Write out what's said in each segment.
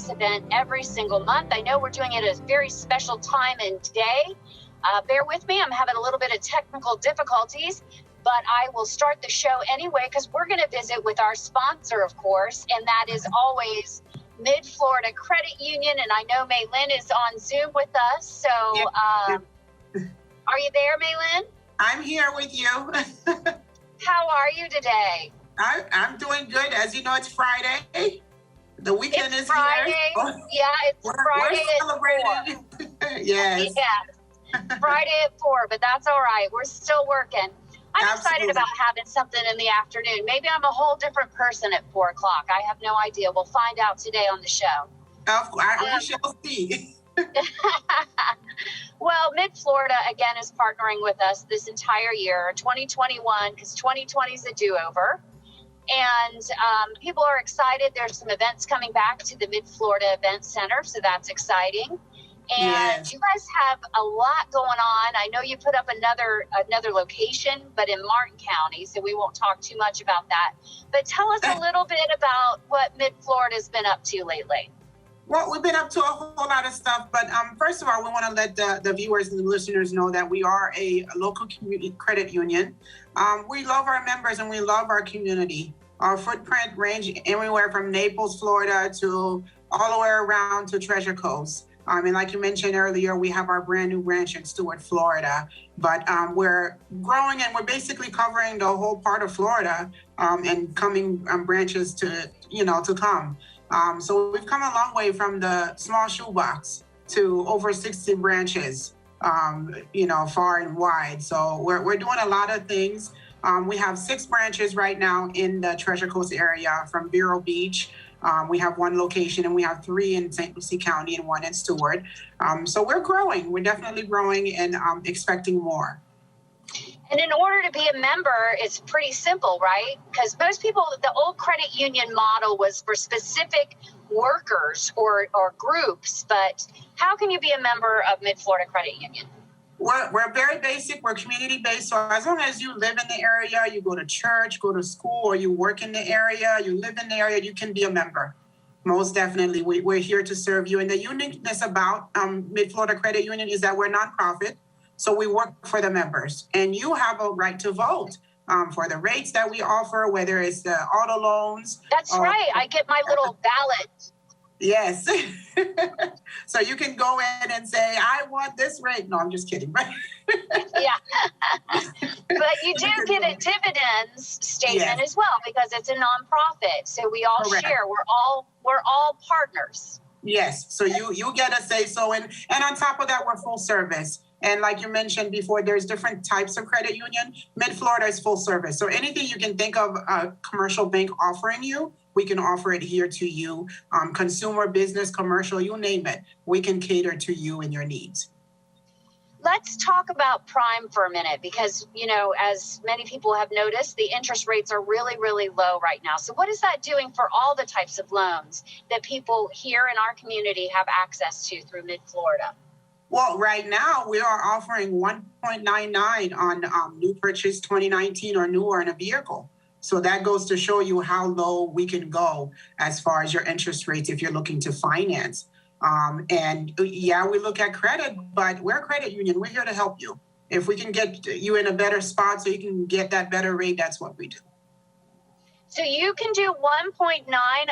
this event every single month. I know we're doing it at a very special time and day. Bear with me, I'm having a little bit of technical difficulties, but I will start the show anyway because we're going to visit with our sponsor, of course, and that is always Mid-Florida Credit Union. And I know Maylin is on Zoom with us. So are you there, Maylin? I'm here with you. How are you today? I'm doing good. As you know, it's Friday. The weekend is Friday. Here. Yeah, it's Friday we're celebrating. at 4. Yes. Friday at 4, but that's all right. We're still working. I'm Absolutely. excited about having something in the afternoon. Maybe I'm a whole different person at 4 o'clock. I have no idea. We'll find out today on the show. We shall see. Well, Mid-Florida, again, is partnering with us this entire year, 2021, because 2020 is a do-over. And people are excited. There's some events coming back to the Mid-Florida Event Center, so that's exciting. And yes. You guys have a lot going on. I know you put up another location, but in Martin County, so we won't talk too much about that. But tell us a little bit about what Mid-Florida's been up to lately. Well, we've been up to a whole lot of stuff, but first of all, we want to let the viewers and the listeners know that we are a local community credit union. We love our members and we love our community. Our footprint range anywhere from Naples, Florida, to all the way around to Treasure Coast. And like you mentioned earlier, we have our brand new branch in Stuart, Florida, but we're growing and we're basically covering the whole part of Florida and coming branches to come. So we've come a long way from the small shoebox to over 60 branches, far and wide. So we're doing a lot of things. We have 6 branches right now in the Treasure Coast area from Vero Beach. We have 1 location and we have 3 in St. Lucie County and 1 in Stewart. So we're growing. We're definitely growing and expecting more. And in order to be a member, it's pretty simple, right? Because most people, the old credit union model was for specific workers or groups. But how can you be a member of Mid-Florida Credit Union? We're very basic. We're community-based. So as long as you live in the area, you go to church, go to school, or you work in the area, you live in the area, you can be a member. Most definitely. We're here to serve you. And the uniqueness about Mid-Florida Credit Union is that we're nonprofit. So we work for the members. And you have a right to vote for the rates that we offer, whether it's the auto loans. That's right. I get my little ballot. Yes. So you can go in and say, I want this rate. No, I'm just kidding. Right? Yeah. But you do get a dividends statement as well because it's a nonprofit. So we all Correct. share. We're all partners. Yes. So you get a say so. And on top of that, we're full service. And like you mentioned before, there's different types of credit union. Mid-Florida is full service. So anything you can think of a commercial bank offering you, we can offer it here to you. Consumer, business, commercial, you name it. We can cater to you and your needs. Let's talk about prime for a minute because, as many people have noticed, the interest rates are really, really low right now. So what is that doing for all the types of loans that people here in our community have access to through Mid-Florida? Well, right now we are offering 1.99 on new purchase 2019 or newer in a vehicle. So that goes to show you how low we can go as far as your interest rates if you're looking to finance. And yeah, we look at credit, but we're a credit union. We're here to help you. If we can get you in a better spot so you can get that better rate, that's what we do. So you can do 1.9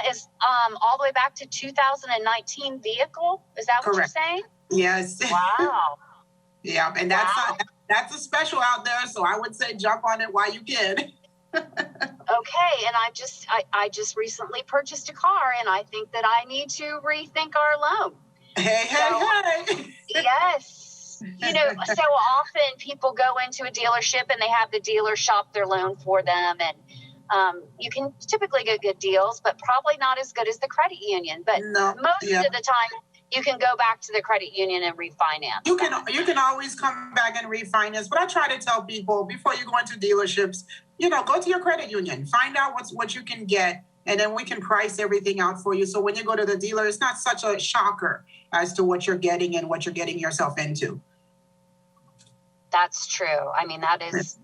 is all the way back to 2019 vehicle. Is that what Correct. You're saying? Yes. Wow. Yeah, and that's a special out there. So I would say jump on it while you can. Okay, and I just recently purchased a car, and I think that I need to rethink our loan. Hey. Yes. So often people go into a dealership and they have the dealer shop their loan for them, and you can typically get good deals, but probably not as good as the credit union. But most of the time, you can go back to the credit union and refinance. You can always come back and refinance. But I try to tell people before you go into dealerships, go to your credit union, find out what you can get, and then we can price everything out for you. So when you go to the dealer, it's not such a shocker as to what you're getting and what you're getting yourself into. That's true. I mean, that is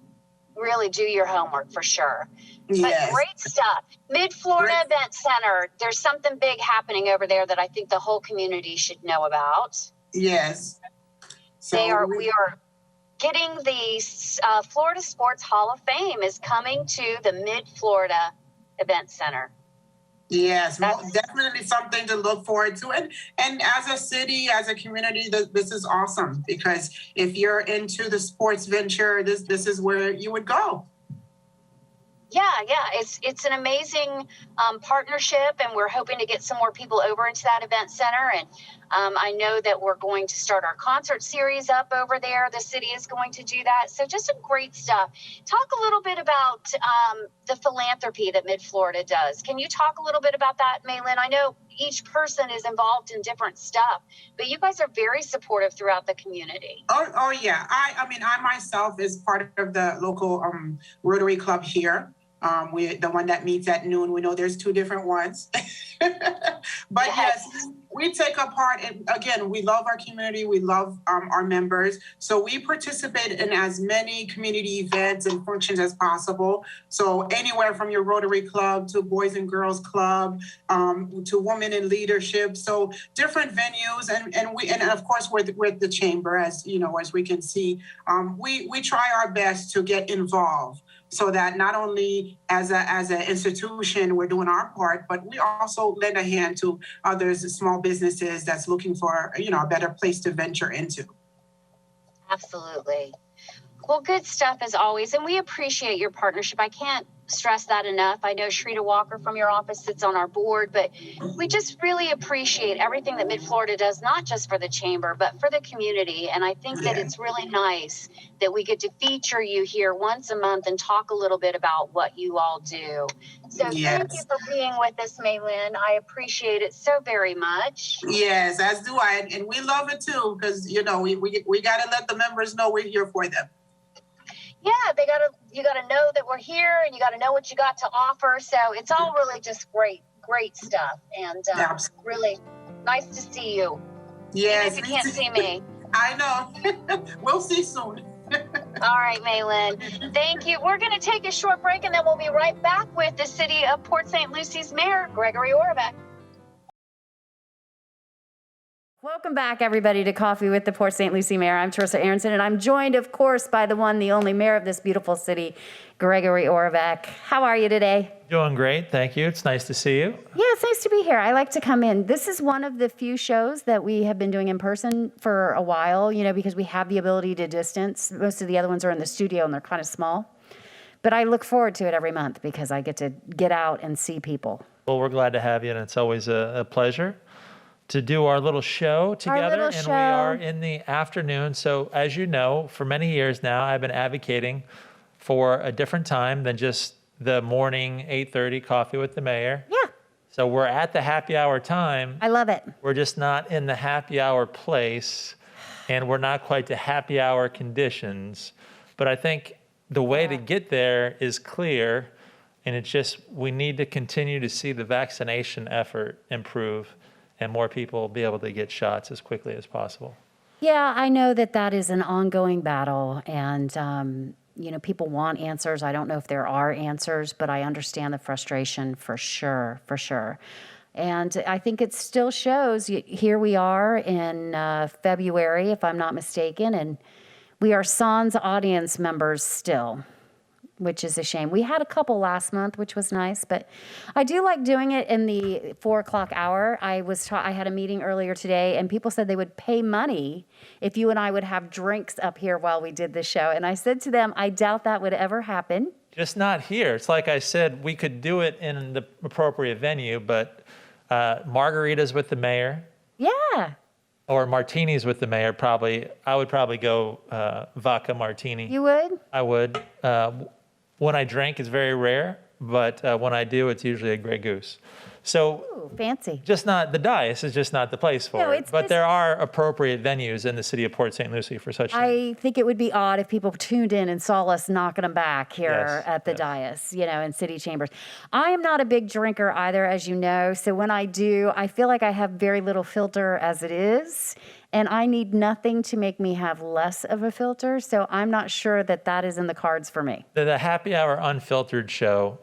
really do your homework for sure. But Yes. great stuff. Mid-Florida Event Center, there's something big happening over there that I think the whole community should know about. Yes. So We are getting the Florida Sports Hall of Fame is coming to the Mid-Florida Event Center. Yes, well, definitely something to look forward to. And as a city, as a community, this is awesome, because if you're into the sports venture, this is where you would go. Yeah, it's an amazing partnership, and we're hoping to get some more people over into that event center. And I know that we're going to start our concert series up over there. The city is going to do that. So just some great stuff. Talk a little bit about the philanthropy that Mid-Florida does. Can you talk a little bit about that, Maylin? I know each person is involved in different stuff, but you guys are very supportive throughout the community. Oh yeah. I mean, I myself is part of the local Rotary Club here. The one that meets at noon. We know there's two different ones. But yes, we take a part. And again, we love our community. We love our members. So we participate in as many community events and functions as possible. So anywhere from your Rotary Club to Boys and Girls Club, to Women in Leadership. So different venues. And of course, with the chamber, as you know, as we can see, we try our best to get involved, so that not only as an institution we're doing our part, but we also lend a hand to others, small businesses that's looking for a better place to venture into. Absolutely. Well, good stuff as always, and we appreciate your partnership. I can't stress that enough. I know Shrita Walker from your office sits on our board, but we just really appreciate everything that Mid-Florida does, not just for the chamber, but for the community. And I think that it's really nice that we get to feature you here once a month and talk a little bit about what you all do. So thank you for being with us, Maylin. I appreciate it so very much. Yes, as do I. And we love it too, because, we got to let the members know we're here for them. Yeah, you gotta know that we're here, and you gotta know what you got to offer. So it's all really just great stuff, and really nice to see you. Yes, even if you can't see me. I know. We'll see soon. All right, Maylin. Thank you. We're going to take a short break, and then we'll be right back with the City of Port St. Lucie's Mayor, Gregory Oravec. Welcome back, everybody, to Coffee with the Port St. Lucie Mayor. I'm Teresa Aronson, and I'm joined, of course, by the one, the only mayor of this beautiful city, Gregory Oravec. How are you today? Doing great, thank you. It's nice to see you. Yeah, it's nice to be here. I like to come in. This is one of the few shows that we have been doing in person for a while, because we have the ability to distance. Most of the other ones are in the studio, and they're kind of small. But I look forward to it every month because I get to get out and see people. Well, we're glad to have you, and it's always a pleasure to do our little show together. We are in the afternoon. So as you know, for many years now, I've been advocating for a different time than just the morning 8:30 Coffee with the Mayor. Yeah. So we're at the happy hour time. I love it. We're just not in the happy hour place, and we're not quite to happy hour conditions. But I think the way to get there is clear, and it's just we need to continue to see the vaccination effort improve and more people be able to get shots as quickly as possible. Yeah, I know that is an ongoing battle, and people want answers. I don't know if there are answers, but I understand the frustration for sure. And I think it still shows. Here we are in February, if I'm not mistaken, and we are sans audience members still, which is a shame. We had a couple last month, which was nice, but I do like doing it in the 4:00 hour. I had a meeting earlier today, and people said they would pay money if you and I would have drinks up here while we did the show. And I said to them, I doubt that would ever happen. Just not here. It's like I said, we could do it in the appropriate venue, but margaritas with the mayor. Yeah. Or martinis with the mayor, I would probably go vodka martini. You would? I would. When I drink, it's very rare, but when I do, it's usually a Grey Goose. So Ooh, fancy. just not, the dais is just not the place for No, it. it's But just- there are appropriate venues in the city of Port St. Lucie for such things. I think it would be odd if people tuned in and saw us knocking them back here Yes, at the yes. dais, in city chambers. I am not a big drinker either, as you know. So when I do, I feel like I have very little filter as it is. And I need nothing to make me have less of a filter. So I'm not sure that that is in the cards for me. The happy hour unfiltered show,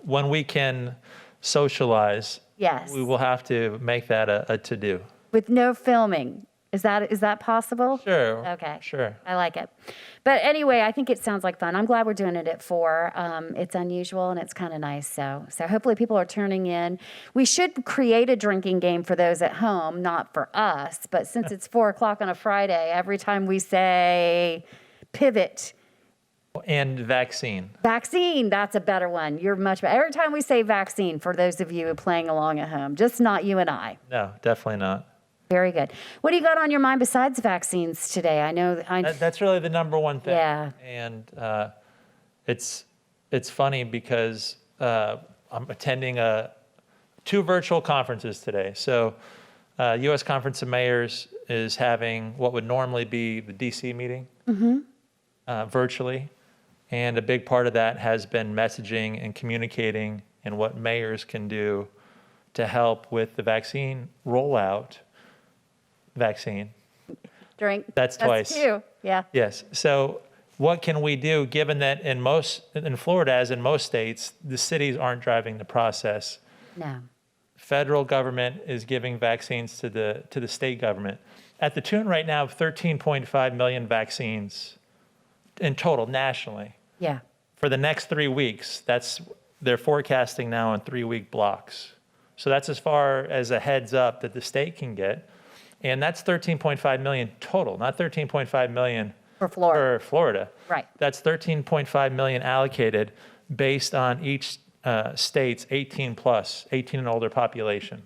when we can socialize, Yes. we will have to make that a to-do. With no filming. Is that possible? Sure. Okay. Sure. I like it. But anyway, I think it sounds like fun. I'm glad we're doing it at 4. It's unusual and it's kind of nice. So hopefully people are turning in. We should create a drinking game for those at home, not for us. But since it's 4 o'clock on a Friday, every time we say pivot, And vaccine. vaccine, that's a better one. You're much better. Every time we say vaccine, for those of you playing along at home, just not you and I. No, definitely not. Very good. What do you got on your mind besides vaccines today? I know. That's really the number one thing. Yeah. And it's funny because I'm attending 2 virtual conferences today. So U.S. Conference of Mayors is having what would normally be the D.C. meeting virtually. And a big part of that has been messaging and communicating and what mayors can do to help with the vaccine rollout. Vaccine. Drink. That's twice. 2. Yeah. Yes. So what can we do given that in Florida, as in most states, the cities aren't driving the process? No. Federal government is giving vaccines to the state government at the tune right now of 13.5 million vaccines in total nationally. Yeah. For the next 3 weeks, they're forecasting now in 3-week blocks. So that's as far as a heads up that the state can get. And that's 13.5 million total, not 13.5 million For Florida. for Florida. Right. That's 13.5 million allocated based on each state's 18 and older population.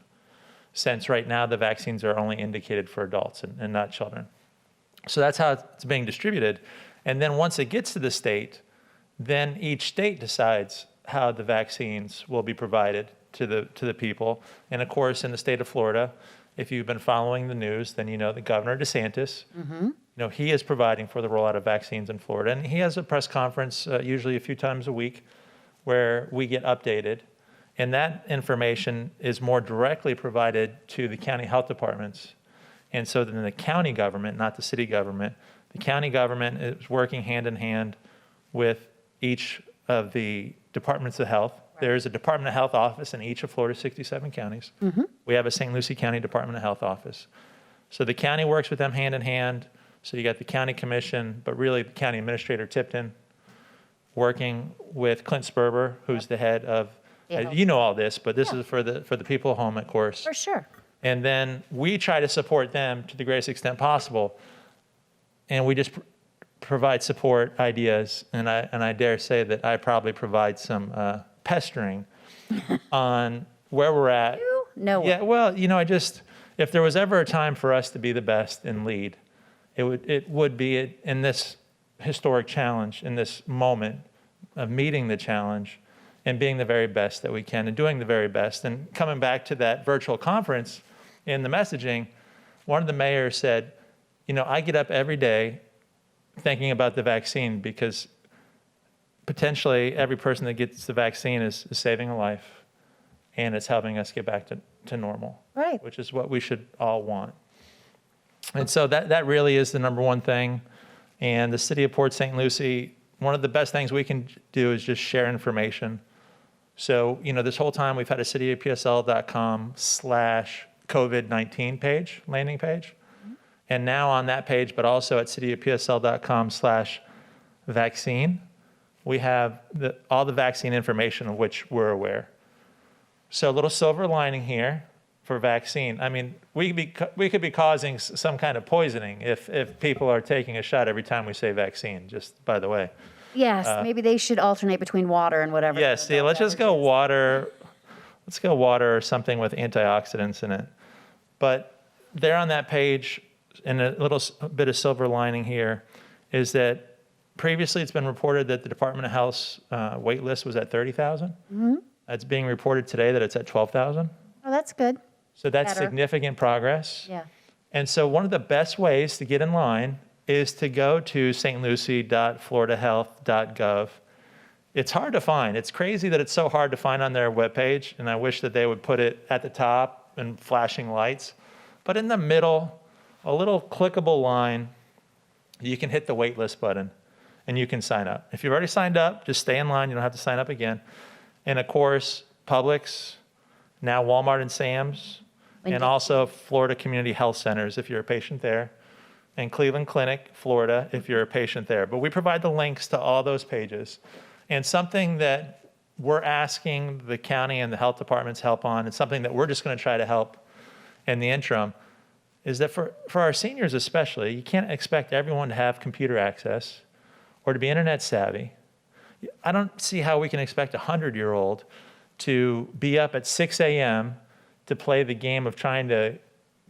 Since right now the vaccines are only indicated for adults and not children. So that's how it's being distributed. And then once it gets to the state, then each state decides how the vaccines will be provided to the people. And of course, in the state of Florida, if you've been following the news, then you know that Governor DeSantis, he is providing for the rollout of vaccines in Florida. And he has a press conference usually a few times a week where we get updated. And that information is more directly provided to the county health departments. And so then the county government, not the city government, the county government is working hand in hand with each of the departments of health. There's a Department of Health office in each of Florida's 67 counties. We have a St. Lucie County Department of Health office. So the county works with them hand in hand. So you got the county commission, but really the county administrator Tipton working with Clint Sperber, who's the head of, Yeah. you know all this, but this is for the people at home, of course. For sure. And then we try to support them to the greatest extent possible. And we just provide support ideas. And I dare say that I probably provide some pestering on where we're at. No way. Yeah, well, if there was ever a time for us to be the best and lead, it would be in this historic challenge, in this moment of meeting the challenge and being the very best that we can and doing the very best. And coming back to that virtual conference in the messaging, one of the mayors said, I get up every day thinking about the vaccine because potentially every person that gets the vaccine is saving a life and it's helping us get back to normal, Right. which is what we should all want. And so that really is the number one thing. And the city of Port St. Lucie, one of the best things we can do is just share information. So, this whole time we've had a cityofpsl.com/COVID-19 landing page. And now on that page, but also at cityofpsl.com/vaccine, we have all the vaccine information of which we're aware. So a little silver lining here for vaccine. I mean, we could be causing some kind of poisoning if people are taking a shot every time we say vaccine, just by the way. Yes, maybe they should alternate between water and whatever. Yes, yeah, let's just go water. Let's go water or something with antioxidants in it. But there on that page, and a little bit of silver lining here, is that previously it's been reported that the Department of Health's wait list was at 30,000. It's being reported today that it's at 12,000. Oh, that's good. So that's Better. significant progress. Yeah. And so one of the best ways to get in line is to go to stlucie.floridahealth.gov. It's hard to find. It's crazy that it's so hard to find on their webpage, and I wish that they would put it at the top and flashing lights. But in the middle, a little clickable line, you can hit the wait list button and you can sign up. If you've already signed up, just stay in line. You don't have to sign up again. And of course, Publix, now Walmart and Sam's, and also Florida Community Health Centers if you're a patient there, and Cleveland Clinic, Florida, if you're a patient there. But we provide the links to all those pages. And something that we're asking the county and the health department's help on, and something that we're just going to try to help in the interim, is that for our seniors especially, you can't expect everyone to have computer access or to be internet savvy. I don't see how we can expect a 100-year-old to be up at 6 a.m. to play the game of trying to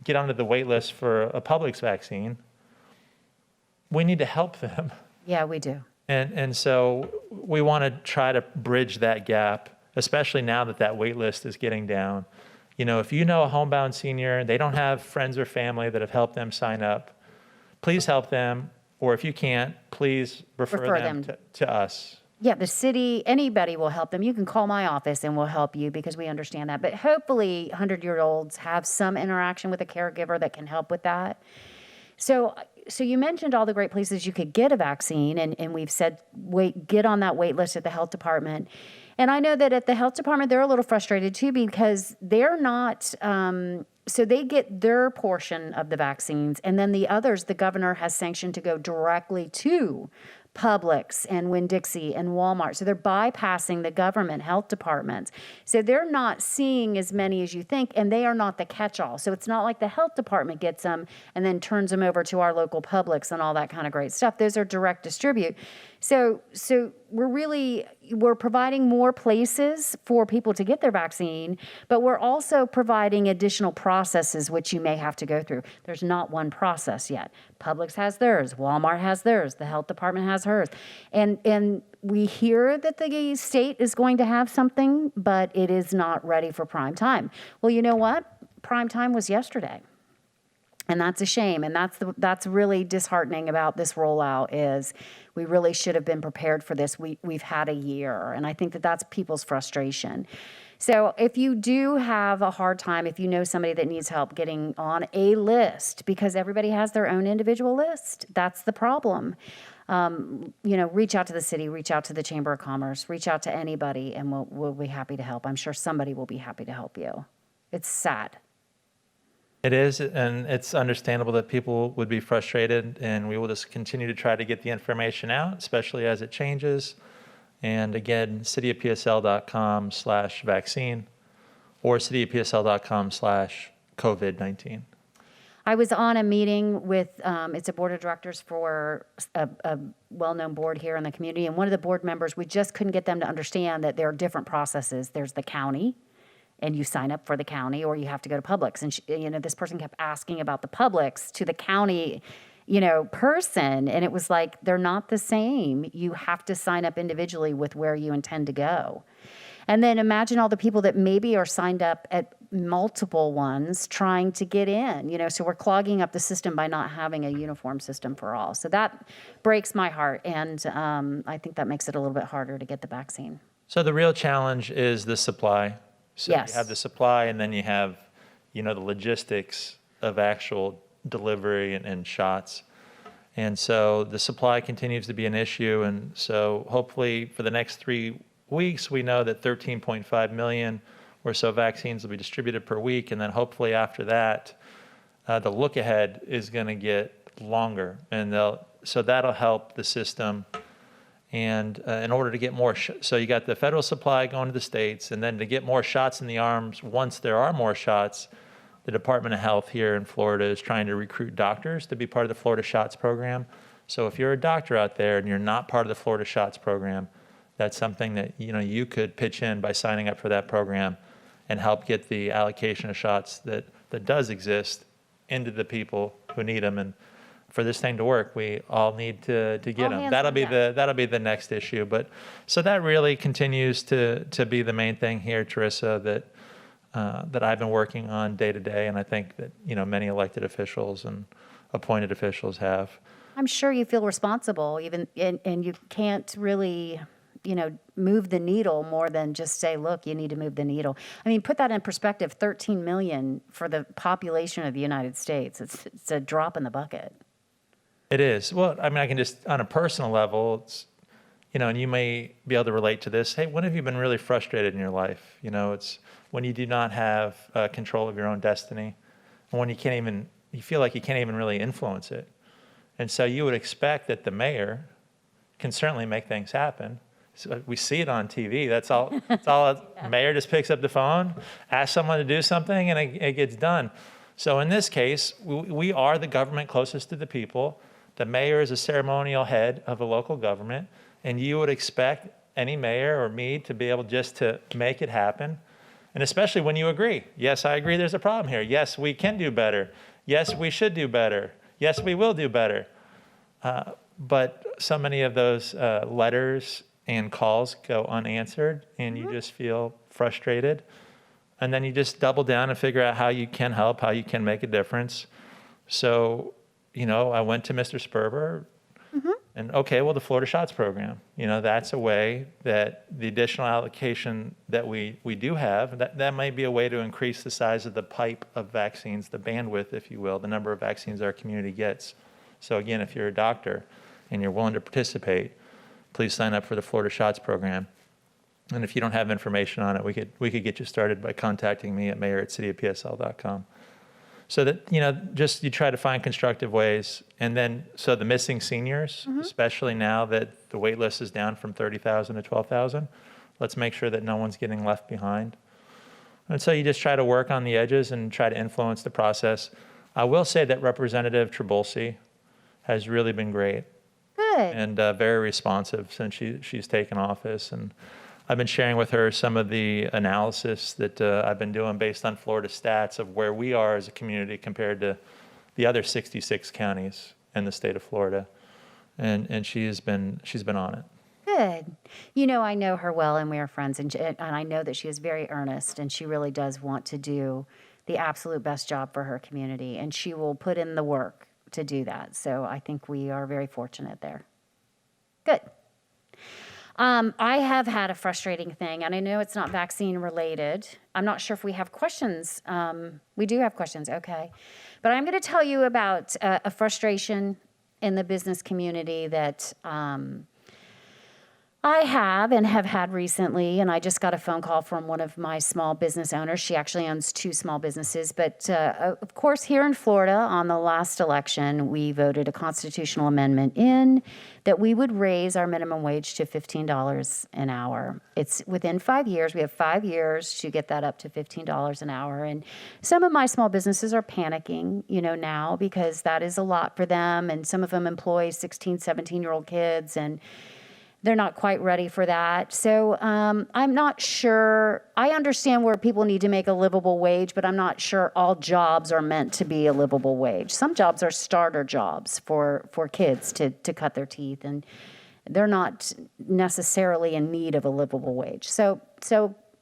get onto the wait list for a Publix vaccine. We need to help them. Yeah, we do. And so we want to try to bridge that gap, especially now that that wait list is getting down. You know, if you know a homebound senior, they don't have friends or family that have helped them sign up, please help them. Or if you can't, please refer them to us. Yeah, the city, anybody will help them. You can call my office and we'll help you because we understand that. But hopefully 100-year-olds have some interaction with a caregiver that can help with that. So you mentioned all the great places you could get a vaccine, and we've said, get on that wait list at the health department. And I know that at the health department, they're a little frustrated too because they're not, so they get their portion of the vaccines, and then the others, the governor has sanctioned to go directly to Publix and Winn-Dixie and Walmart. So they're bypassing the government health departments. So they're not seeing as many as you think, and they are not the catch-all. So it's not like the health department gets them and then turns them over to our local Publix and all that kind of great stuff. Those are direct distribute. So we're providing more places for people to get their vaccine, but we're also providing additional processes which you may have to go through. There's not one process yet. Publix has theirs, Walmart has theirs, the health department has hers. And we hear that the state is going to have something, but it is not ready for prime time. Well, you know what? Prime time was yesterday. And that's a shame. And that's really disheartening about this rollout is we really should have been prepared for this. We've had a year. And I think that that's people's frustration. So if you do have a hard time, if you know somebody that needs help getting on a list, because everybody has their own individual list, that's the problem. Reach out to the city, reach out to the Chamber of Commerce, reach out to anybody, and we'll be happy to help. I'm sure somebody will be happy to help you. It's sad. It is, and it's understandable that people would be frustrated, and we will just continue to try to get the information out, especially as it changes. And again, cityofpsl.com/vaccine or cityofpsl.com/COVID-19. I was on a meeting with, it's a board of directors for a well-known board here in the community, and one of the board members, we just couldn't get them to understand that there are different processes. There's the county, and you sign up for the county, or you have to go to Publix. And this person kept asking about the Publix to the county, person, and it was like they're not the same. You have to sign up individually with where you intend to go. And then imagine all the people that maybe are signed up at multiple ones trying to get in. So we're clogging up the system by not having a uniform system for all. So that breaks my heart, and I think that makes it a little bit harder to get the vaccine. So the real challenge is the supply. So Yes. You have the supply, and then you have, the logistics of actual delivery and shots. And so the supply continues to be an issue. And so hopefully for the next 3 weeks, we know that 13.5 million or so vaccines will be distributed per week. And then hopefully after that, the look ahead is going to get longer. And so that'll help the system. And in order to get more, so you got the federal supply going to the states, and then to get more shots in the arms, once there are more shots, the Department of Health here in Florida is trying to recruit doctors to be part of the Florida Shots program. So if you're a doctor out there and you're not part of the Florida Shots program, that's something that you could pitch in by signing up for that program and help get the allocation of shots that does exist into the people who need them. And for this thing to work, we all need to get All them. hands That'll on be deck. that'll be the next issue. But so that really continues to be the main thing here, Teresa, that I've been working on day to day, and I think that many elected officials and appointed officials have. I'm sure you feel responsible, even, and you can't really, move the needle more than just say, look, you need to move the needle. I mean, put that in perspective, 13 million for the population of the United States. It's a drop in the bucket. It is. Well, I mean, I can just, on a personal level, it's, and you may be able to relate to this. Hey, when have you been really frustrated in your life? It's when you do not have control of your own destiny, and when you feel like you can't even really influence it. And so you would expect that the mayor can certainly make things happen. So we see it on TV. That's all. Yeah. Mayor just picks up the phone, asks someone to do something, and it gets done. So in this case, we are the government closest to the people. The mayor is a ceremonial head of a local government, and you would expect any mayor or me to be able just to make it happen. And especially when you agree. Yes, I agree there's a problem here. Yes, we can do better. Yes, we should do better. Yes, we will do better. But so many of those letters and calls go unanswered, and you just feel frustrated. And then you just double down and figure out how you can help, how you can make a difference. So, I went to Mr. Sperber, and okay, well, the Florida Shots program, that's a way that the additional allocation that we do have, that might be a way to increase the size of the pipe of vaccines, the bandwidth, if you will, the number of vaccines our community gets. So again, if you're a doctor and you're willing to participate, please sign up for the Florida Shots program. And if you don't have information on it, we could get you started by contacting me at mayor@cityofpsl.com. So that, just you try to find constructive ways. And then, so the missing seniors, especially now that the wait list is down from 30,000 to 12,000, let's make sure that no one's getting left behind. And so you just try to work on the edges and try to influence the process. I will say that Representative Trabulsi has really been great. Good. And very responsive since she's taken office. And I've been sharing with her some of the analysis that I've been doing based on Florida stats of where we are as a community compared to the other 66 counties in the state of Florida. And she's been on it. Good. I know her well, and we are friends, and I know that she is very earnest, and she really does want to do the absolute best job for her community, and she will put in the work to do that. So I think we are very fortunate there. Good. I have had a frustrating thing, and I know it's not vaccine related. I'm not sure if we have questions. We do have questions, okay. But I'm going to tell you about a frustration in the business community that I have had recently, and I just got a phone call from one of my small business owners. She actually owns 2 small businesses. But of course, here in Florida, on the last election, we voted a constitutional amendment in that we would raise our minimum wage to $15 an hour. It's within 5 years. We have 5 years to get that up to $15 an hour. And some of my small businesses are panicking, now because that is a lot for them. And some of them employ 16, 17-year-old kids, and they're not quite ready for that. So I'm not sure. I understand where people need to make a livable wage, but I'm not sure all jobs are meant to be a livable wage. Some jobs are starter jobs for kids to cut their teeth, and they're not necessarily in need of a livable wage. So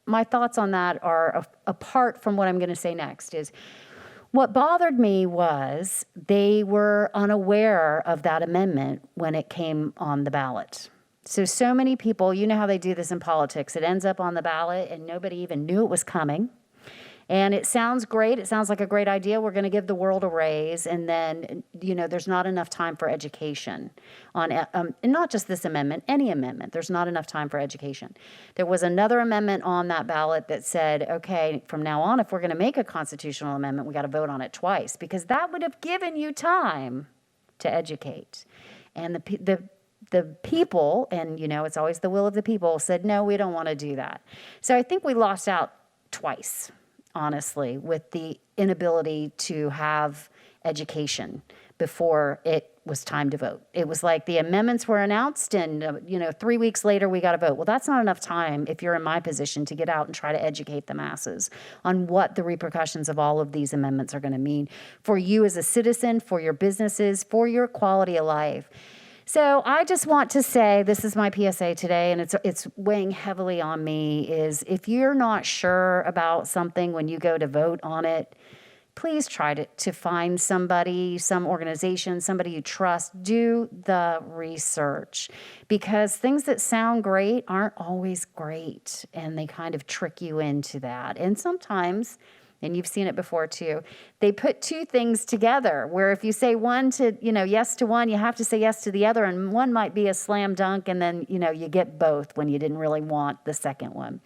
my thoughts on that are, apart from what I'm going to say next, is what bothered me was they were unaware of that amendment when it came on the ballot. So many people, you know how they do this in politics. It ends up on the ballot and nobody even knew it was coming. And it sounds great. It sounds like a great idea. We're going to give the world a raise. And then, there's not enough time for education on, and not just this amendment, any amendment. There's not enough time for education. There was another amendment on that ballot that said, okay, from now on, if we're going to make a constitutional amendment, we got to vote on it twice, because that would have given you time to educate. And the people, and it's always the will of the people, said, no, we don't want to do that. So I think we lost out twice, honestly, with the inability to have education before it was time to vote. It was like the amendments were announced and, 3 weeks later we got to vote. Well, that's not enough time if you're in my position to get out and try to educate the masses on what the repercussions of all of these amendments are going to mean for you as a citizen, for your businesses, for your quality of life. So I just want to say, this is my PSA today, and it's weighing heavily on me, is if you're not sure about something when you go to vote on it, please try to find somebody, some organization, somebody you trust. Do the research, because things that sound great aren't always great, and they kind of trick you into that. And sometimes, and you've seen it before too, they put two things together where if you say one to, yes to one, you have to say yes to the other, and one might be a slam dunk, and then, you get both when you didn't really want the second one.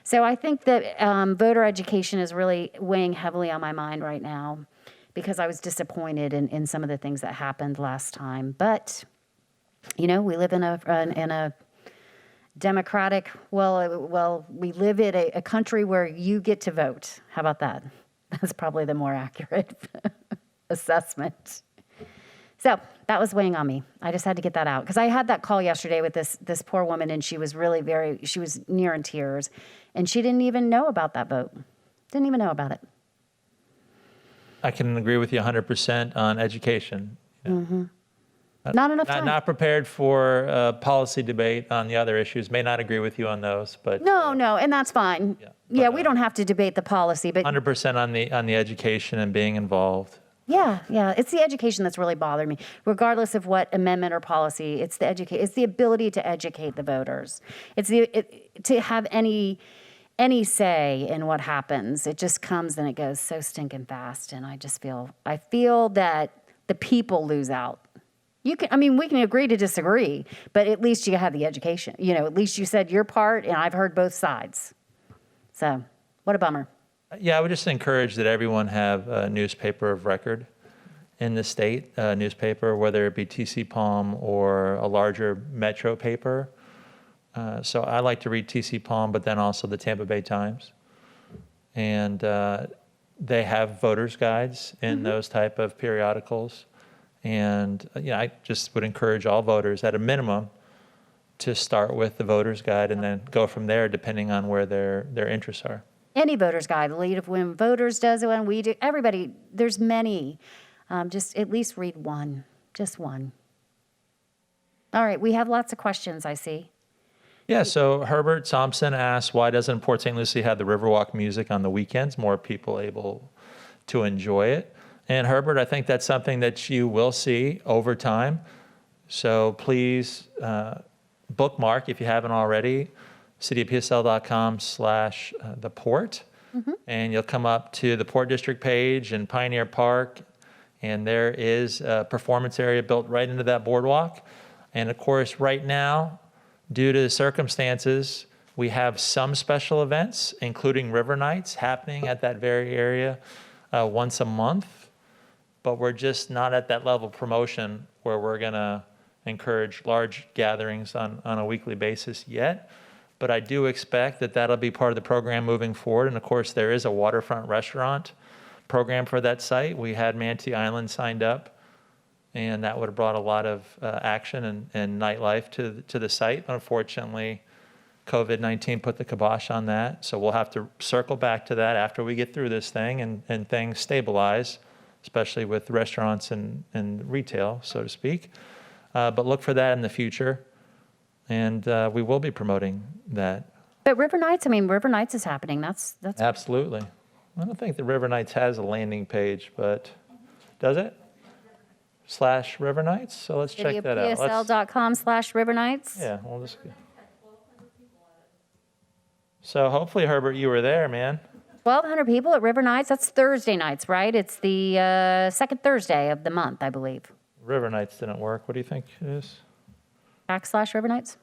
So I think that voter education is really weighing heavily on my mind right now, because I was disappointed in some of the things that happened last time. But, we live in a democratic, we live in a country where you get to vote. How about that? That's probably the more accurate assessment. So that was weighing on me. I just had to get that out, because I had that call yesterday with this poor woman, and she was really she was near in tears, and she didn't even know about that vote. Didn't even know about it. I can agree with you 100% on education. Mm-hmm. Not enough time. Not prepared for a policy debate on the other issues. May not agree with you on those, but no, and that's fine. Yeah, we don't have to debate the policy, but 100% on the education and being involved. Yeah, it's the education that's really bothered me. Regardless of what amendment or policy, it's the ability to educate the voters. It's to have any say in what happens. It just comes and it goes so stinking fast, and I feel that the people lose out. We can agree to disagree, but at least you have the education. At least you said your part, and I've heard both sides. So, what a bummer. Yeah, I would just encourage that everyone have a newspaper of record in the state, a newspaper, whether it be TC Palm or a larger metro paper. So I like to read TC Palm, but then also the Tampa Bay Times. And they have voters' guides in those type of periodicals. And I just would encourage all voters, at a minimum, to start with the voters' guide and then go from there, depending on where their interests are. Any voter's guide, the League of Women Voters does it, when we do. Everybody, there's many. Just at least read one, just one. All right, we have lots of questions, I see. Yeah, so Herbert Thompson asks, why doesn't Port St. Lucie have the Riverwalk music on the weekends? More people able to enjoy it. And Herbert, I think that's something that you will see over time. So please bookmark, if you haven't already, cityofpsl.com/theport. And you'll come up to the Port District page in Pioneer Park, and there is a performance area built right into that boardwalk. And of course, right now, due to the circumstances, we have some special events, including River Nights, happening at that very area once a month. But we're just not at that level of promotion where we're going to encourage large gatherings on a weekly basis yet. But I do expect that that'll be part of the program moving forward. And of course, there is a waterfront restaurant program for that site. We had Manatee Island signed up, and that would have brought a lot of action and nightlife to the site. Unfortunately, COVID-19 put the kibosh on that. So we'll have to circle back to that after we get through this thing and things stabilize, especially with restaurants and retail, so to speak. But look for that in the future. And we will be promoting that. But River Nights is happening. That's Absolutely. I don't think the River Nights has a landing page, but does it? /River Nights? So let's check that out. cityofpsl.com/River Nights. Yeah, we'll just. So hopefully, Herbert, you were there, man. 1,200 people at River Nights. That's Thursday nights, right? It's the second Thursday of the month, I believe. River Nights didn't work. What do you think it is? /River Nights?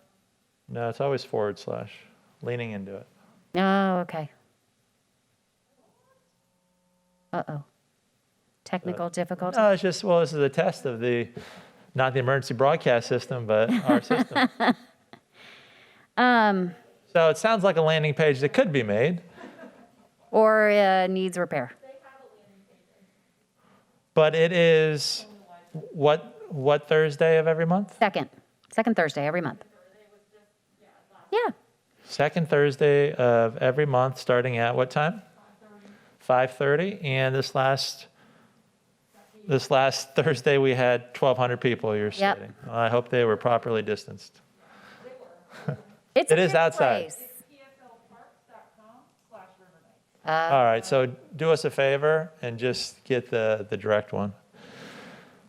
No, it's always /, leaning into it. Oh, okay. Uh-oh. Technical difficulty? No, it's just, this is a test of not the emergency broadcast system, but our system. So it sounds like a landing page that could be made. Or needs repair. But it is what Thursday of every month? Second Thursday every month. Yeah. Second Thursday of every month, starting at what time? 5:30. And this last Thursday, we had 1,200 people, you're Yep. stating. Well, I hope they were properly distanced. It's It a is good outside. place. All right, so do us a favor and just get the direct one.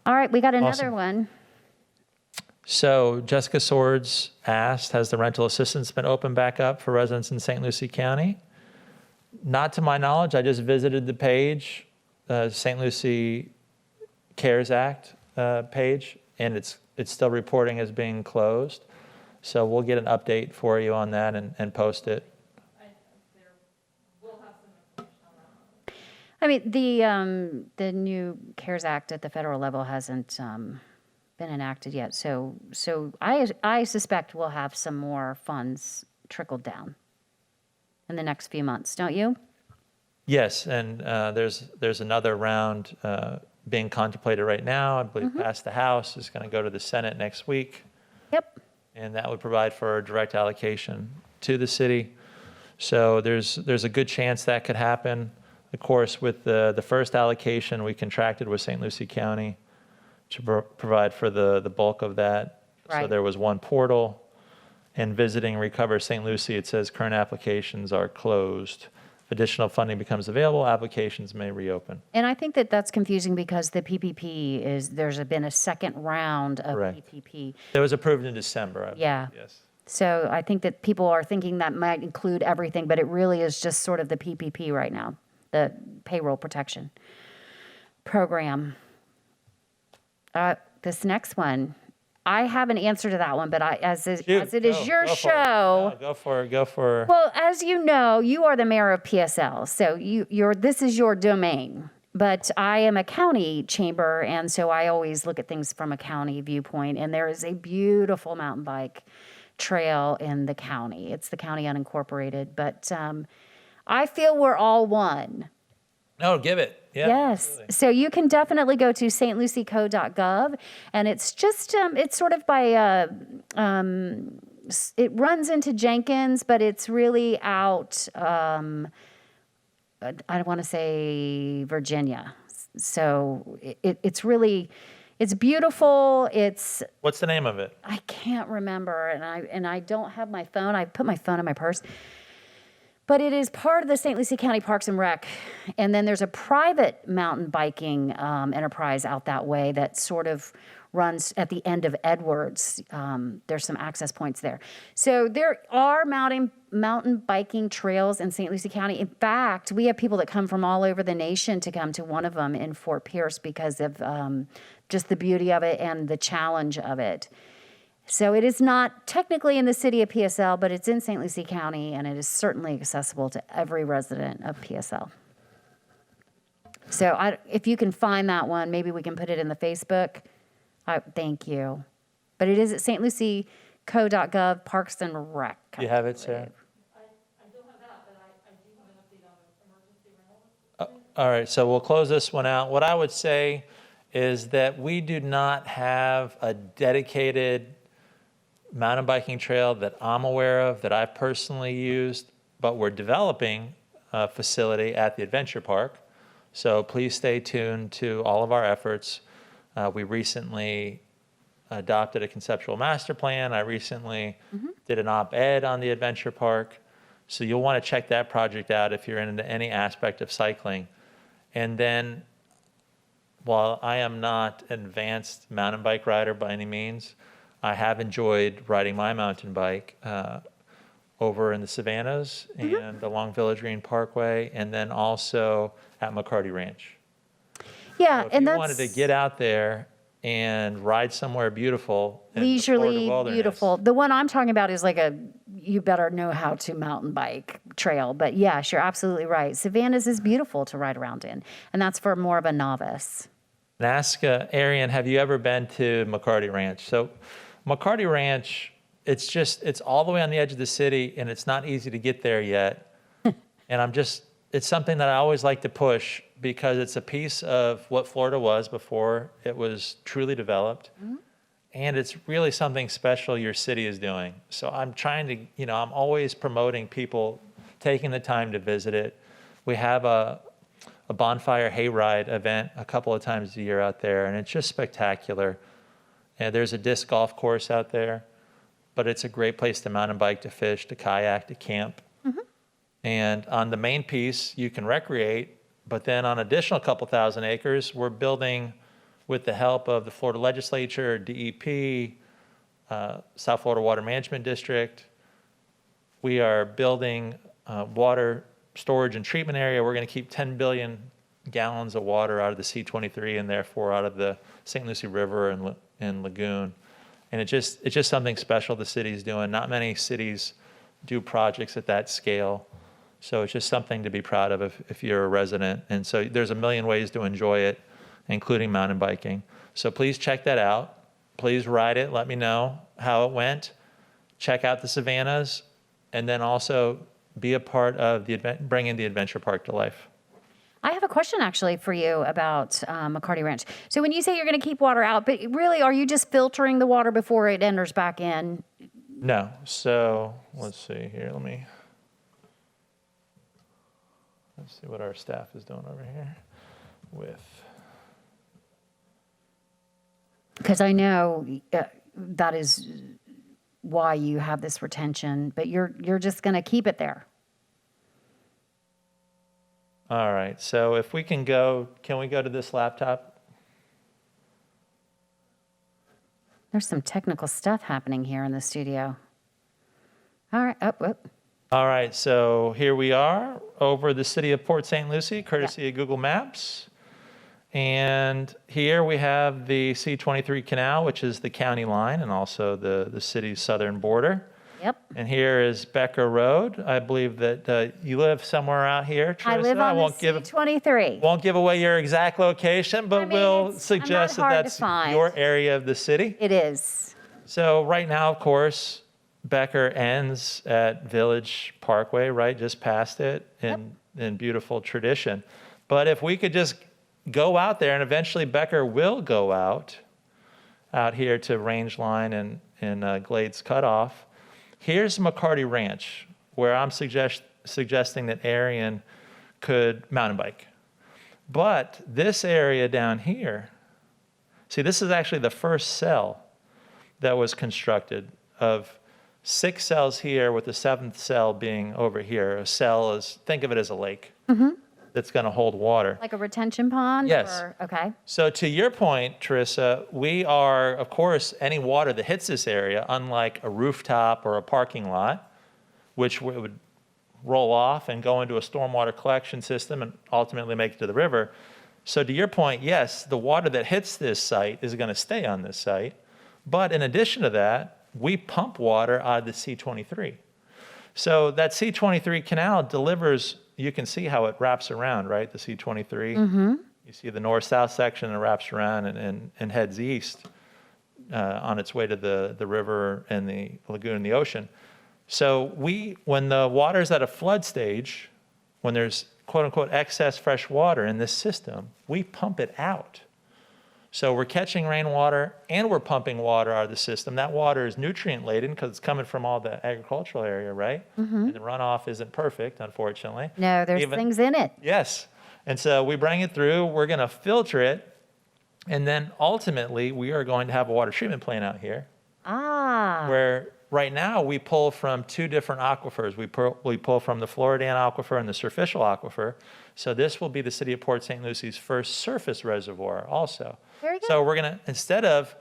All right, we got another Awesome. one. So Jessica Swords asked, has the rental assistance been opened back up for residents in St. Lucie County? Not to my knowledge. I just visited the page, St. Lucie CARES Act page, and it's still reporting as being closed. So we'll get an update for you on that and post it. I mean, the new CARES Act at the federal level hasn't been enacted yet, so I suspect we'll have some more funds trickled down in the next few months, don't you? Yes, and there's another round being contemplated right now. I believe passed the House, is going to go to the Senate next week, Yep. and that would provide for a direct allocation to the city. So there's a good chance that could happen. Of course, with the first allocation, we contracted with St. Lucie County to provide for the bulk of that. So Right. there was one portal. And visiting Recover St. Lucie, it says current applications are closed. If additional funding becomes available, applications may reopen. And I think that that's confusing because the PPP there's been a second round of Correct. PPP. That was approved in December, I believe. Yeah. Yes. So I think that people are thinking that might include everything, but it really is just sort of the PPP right now, the payroll protection program. This next one, I have an answer to that one, but as it is your show. Go for it. Well, as you know, you are the mayor of PSL, so this is your domain. But I am a county chamber, and so I always look at things from a county viewpoint. And there is a beautiful mountain bike trail in the county. It's the county unincorporated, but I feel we're all one. No, give it. Yeah, Yes. absolutely. So you can definitely go to stlucieco.gov, and it's just, it's sort of by, it runs into Jenkins, but it's really out, I want to say Virginia. So it's really, it's beautiful. What's the name of it? I can't remember, and I don't have my phone. I put my phone in my purse. But it is part of the St. Lucie County Parks and Rec. And then there's a private mountain biking enterprise out that way that sort of runs at the end of Edwards. There's some access points there. So there are mountain biking trails in St. Lucie County. In fact, we have people that come from all over the nation to come to one of them in Fort Pierce because of just the beauty of it and the challenge of it. So it is not technically in the city of PSL, but it's in St. Lucie County, and it is certainly accessible to every resident of PSL. So if you can find that one, maybe we can put it in the Facebook. Thank you. But it is at stlucieco.gov, Parks and Rec. You have it, Sarah? I don't have that, but I do have an update on the emergency rental. All right, so we'll close this one out. What I would say is that we do not have a dedicated mountain biking trail that I'm aware of, that I've personally used, but we're developing a facility at the adventure park. So please stay tuned to all of our efforts. We recently adopted a conceptual master plan. I recently did an op-ed on the adventure park. So you'll want to check that project out if you're into any aspect of cycling. And then, while I am not an advanced mountain bike rider by any means, I have enjoyed riding my mountain bike over in the Savannas and along Village Green Parkway, and then also at McCarty Ranch. Yeah, So if and you that's wanted to get out there and ride somewhere beautiful, in the leisurely, Florida wilderness, beautiful. The one I'm talking about is like you better know how to mountain bike trail. But yes, you're absolutely right. Savannah's is beautiful to ride around in, and that's for more of a novice. And ask Arian, have you ever been to McCarty Ranch? So McCarty Ranch, it's all the way on the edge of the city, and it's not easy to get there yet. And it's something that I always like to push because it's a piece of what Florida was before it was truly developed. And it's really something special your city is doing. So I'm trying to, I'm always promoting people taking the time to visit it. We have a bonfire hayride event a couple of times a year out there, and it's just spectacular. And there's a disc golf course out there, but it's a great place to mountain bike, to fish, to kayak, to camp. And on the main piece, you can recreate, but then on additional couple thousand acres, we're building with the help of the Florida legislature, DEP, South Florida Water Management District. We are building water storage and treatment area. We're going to keep 10 billion gallons of water out of the C23 and therefore out of the St. Lucie River and Lagoon. And it's just something special the city's doing. Not many cities do projects at that scale. So it's just something to be proud of if you're a resident. And so there's a million ways to enjoy it, including mountain biking. So please check that out. Please ride it. Let me know how it went. Check out the savannas, and then also be a part of bringing the adventure park to life. I have a question actually for you about McCarty Ranch. So when you say you're going to keep water out, but really, are you just filtering the water before it enters back in? No. So let's see here. Let's see what our staff is doing over here with. Because I know that is why you have this retention, but you're just going to keep it there. All right. So if we can we go to this laptop? There's some technical stuff happening here in the studio. All right. All right. So here we are over the city of Port St. Lucie, courtesy of Google Maps. And here we have the C23 Canal, which is the county line and also the city's southern border. Yep. And here is Becker Road. I believe that you live somewhere out here, Teresa. I live on the C23. Won't give away your exact location, but we'll suggest that that's your area of the city. It is. So right now, of course, Becker ends at Village Parkway, right, just past it in beautiful tradition. But if we could just go out there, and eventually Becker will go out here to Range Line and Glades Cutoff. Here's McCarty Ranch, where I'm suggesting that Arian could mountain bike. But this area down here, see, this is actually the first cell that was constructed of 6 cells here, with the 7th cell being over here. A cell think of it as a lake. That's going to hold water. Like a retention pond? Yes. Okay. So to your point, Teresa, we are, of course, any water that hits this area, unlike a rooftop or a parking lot, which would roll off and go into a stormwater collection system and ultimately make it to the river. So to your point, yes, the water that hits this site is going to stay on this site. But in addition to that, we pump water out of the C23. So that C23 canal delivers. You can see how it wraps around, right? The C23. You see the north-south section, and it wraps around and heads east on its way to the river and the lagoon and the ocean. So when the water's at a flood stage, when there's quote-unquote excess fresh water in this system, we pump it out. So we're catching rainwater and we're pumping water out of the system. That water is nutrient laden because it's coming from all the agricultural area, right? And the runoff isn't perfect, unfortunately. No, there's things in it. Yes. And so we bring it through, we're going to filter it, and then ultimately we are going to have a water treatment plant out here. Where right now we pull from 2 different aquifers. We pull from the Floridan aquifer and the surficial aquifer. So this will be the city of Port St. Lucie's first surface reservoir also. Very good. So we're going to, instead of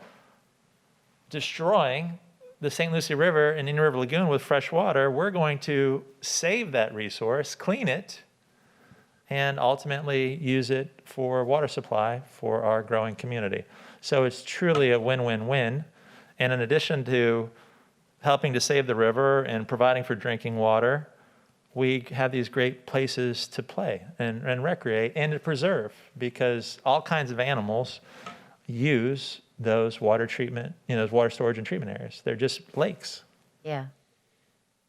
destroying the St. Lucie River and Indian River Lagoon with fresh water, we're going to save that resource, clean it, and ultimately use it for water supply for our growing community. So it's truly a win-win-win. And in addition to helping to save the river and providing for drinking water, we have these great places to play and recreate and to preserve, because all kinds of animals use those water treatment, those water storage and treatment areas. They're just lakes. Yeah.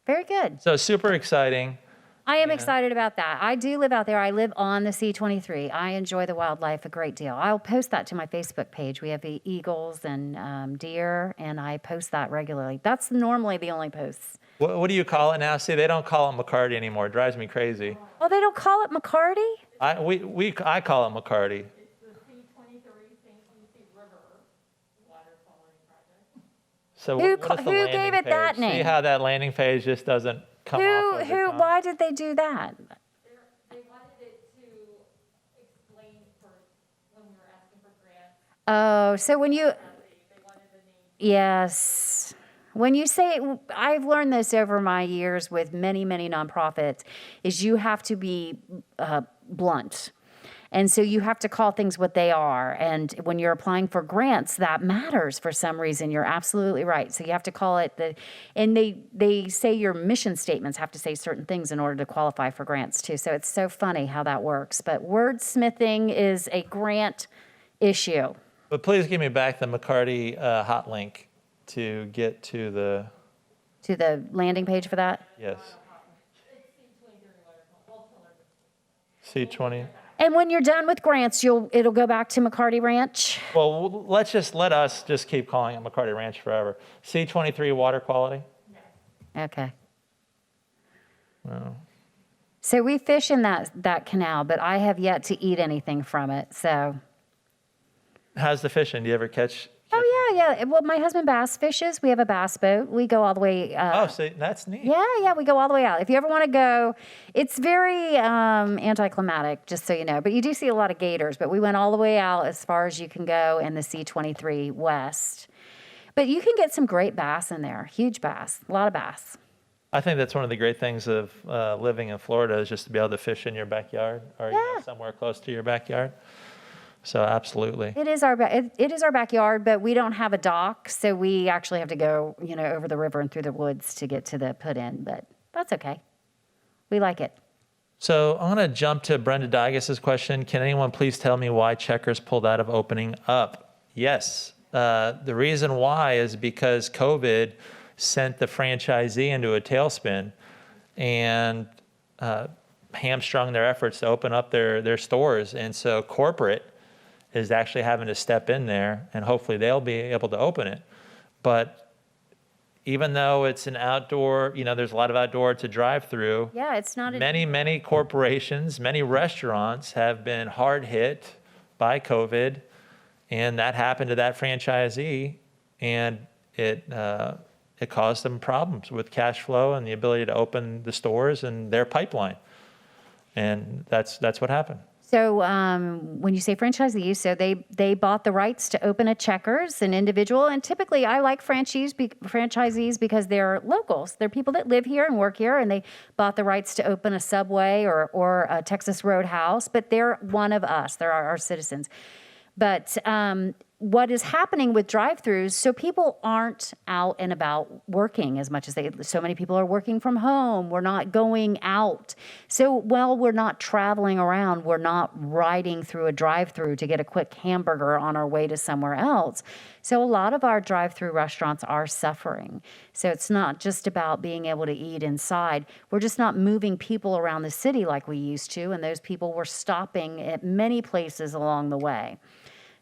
Very good. So super exciting. I am Yeah. excited about that. I do live out there. I live on the C-23. I enjoy the wildlife a great deal. I'll post that to my Facebook page. We have the eagles and deer, and I post that regularly. That's normally the only posts. What do you call it now? See, they don't call it McCarty anymore. It drives me crazy. Oh, they don't call it McCarty? I call it McCarty. It's the C-23 St. Lucie River Water Quality Project. So Who what is the who landing gave it page? that See name? how that landing page just doesn't come off of the tongue? Why did they do that? They wanted it to explain for, when we were asking for grants, Oh, so when you, they wanted the name. yes. When you say, I've learned this over my years with many, many nonprofits, is you have to be blunt. And so you have to call things what they are. And when you're applying for grants, that matters for some reason. You're absolutely right. So you have to call it and they say your mission statements have to say certain things in order to qualify for grants too. So it's so funny how that works. But wordsmithing is a grant issue. But please give me back the McCarty hot link to get to the, To the landing page for that. yes. It's C-23 Water Quality. C20. And when you're done with grants, it'll go back to McCarty Ranch. Well, let us just keep calling it McCarty Ranch forever. C23 water quality. Okay. Well, So we fish in that canal, but I have yet to eat anything from it. So. how's the fishing? Do you ever catch? Oh yeah. Well, my husband bass fishes. We have a bass boat. We go all the way. Oh, see, that's neat. Yeah, we go all the way out. If you ever want to go, it's very anticlimactic, just so you know. But you do see a lot of gators. But we went all the way out as far as you can go in the C-23 West. But you can get some great bass in there. Huge bass, a lot of bass. I think that's one of the great things of living in Florida is just to be able to fish in your backyard or Yeah. somewhere close to your backyard. So absolutely. It is it is our backyard, but we don't have a dock, so we actually have to go, over the river and through the woods to get to the put in. But that's okay. We like it. So I'm going to jump to Brenda Digas' question. Can anyone please tell me why Checkers pulled out of opening up? Yes. The reason why is because COVID sent the franchisee into a tailspin and hamstrung their efforts to open up their stores. And so corporate is actually having to step in there, and hopefully they'll be able to open it. But even though it's an outdoor, there's a lot of outdoor to drive through. Yeah, it's not Many corporations, many restaurants have been hard hit by COVID, and that happened to that franchisee, and it caused them problems with cash flow and the ability to open the stores and their pipeline. And that's what happened. So when you say franchisees, so they bought the rights to open a Checkers, an individual, and typically I like franchisees because they're locals. They're people that live here and work here, and they bought the rights to open a Subway or a Texas Roadhouse, but they're one of us. They're our citizens. But what is happening with drive-throughs, so people aren't out and about working as much as so many people are working from home. We're not going out. So while we're not traveling around, we're not riding through a drive-through to get a quick hamburger on our way to somewhere else. So a lot of our drive-through restaurants are suffering. So it's not just about being able to eat inside. We're just not moving people around the city like we used to, and those people were stopping at many places along the way.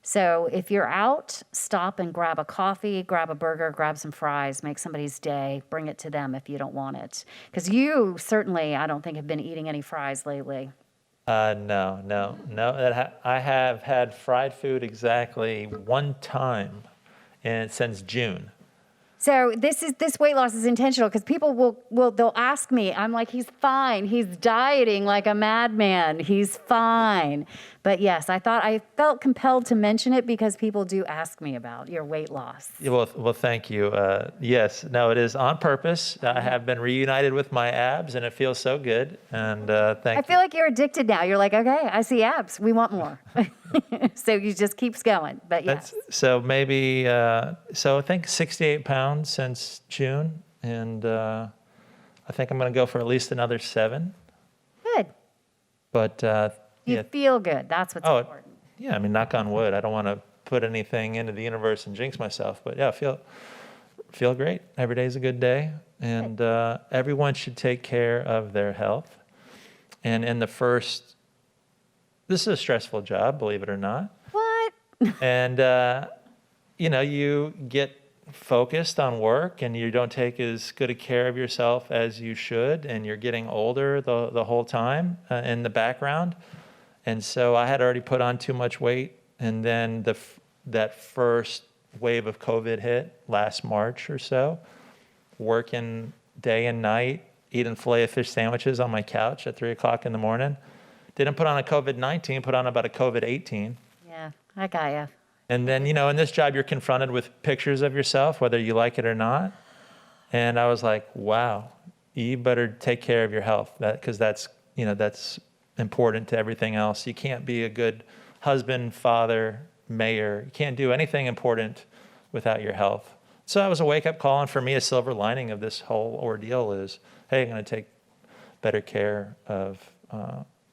So if you're out, stop and grab a coffee, grab a burger, grab some fries, make somebody's day, bring it to them if you don't want it. Because you certainly, I don't think, have been eating any fries lately. No. I have had fried food exactly one time, and since June. So this weight loss is intentional because people they'll ask me. I'm like, he's fine. He's dieting like a madman. He's fine. But yes, I felt compelled to mention it because people do ask me about your weight loss. Yeah, well, thank you. Yes, no, it is on purpose. I have been reunited with my abs, and it feels so good. And thank you. I feel like you're addicted now. You're like, okay, I see abs. We want more. So you just keeps going. But yes. So maybe, so I think 68 pounds since June, and I think I'm going to go for at least another 7. Good. But You feel good. That's what's important. Yeah, I mean, knock on wood. I don't want to put anything into the universe and jinx myself, but yeah, feel great. Every day's a good day, and everyone should take care of their health. And in the first, this is a stressful job, believe it or not. What? And, you get focused on work and you don't take as good a care of yourself as you should. And you're getting older the whole time in the background. And so I had already put on too much weight. And then that first wave of COVID hit last March or so, working day and night, eating filet of fish sandwiches on my couch at 3 o'clock in the morning. Didn't put on a COVID-19, put on about a COVID-18. Yeah, I got you. And then, in this job, you're confronted with pictures of yourself, whether you like it or not. And I was like, wow, you better take care of your health, because that's important to everything else. You can't be a good husband, father, mayor. You can't do anything important without your health. So that was a wake-up call. And for me, a silver lining of this whole ordeal is, hey, I'm going to take better care of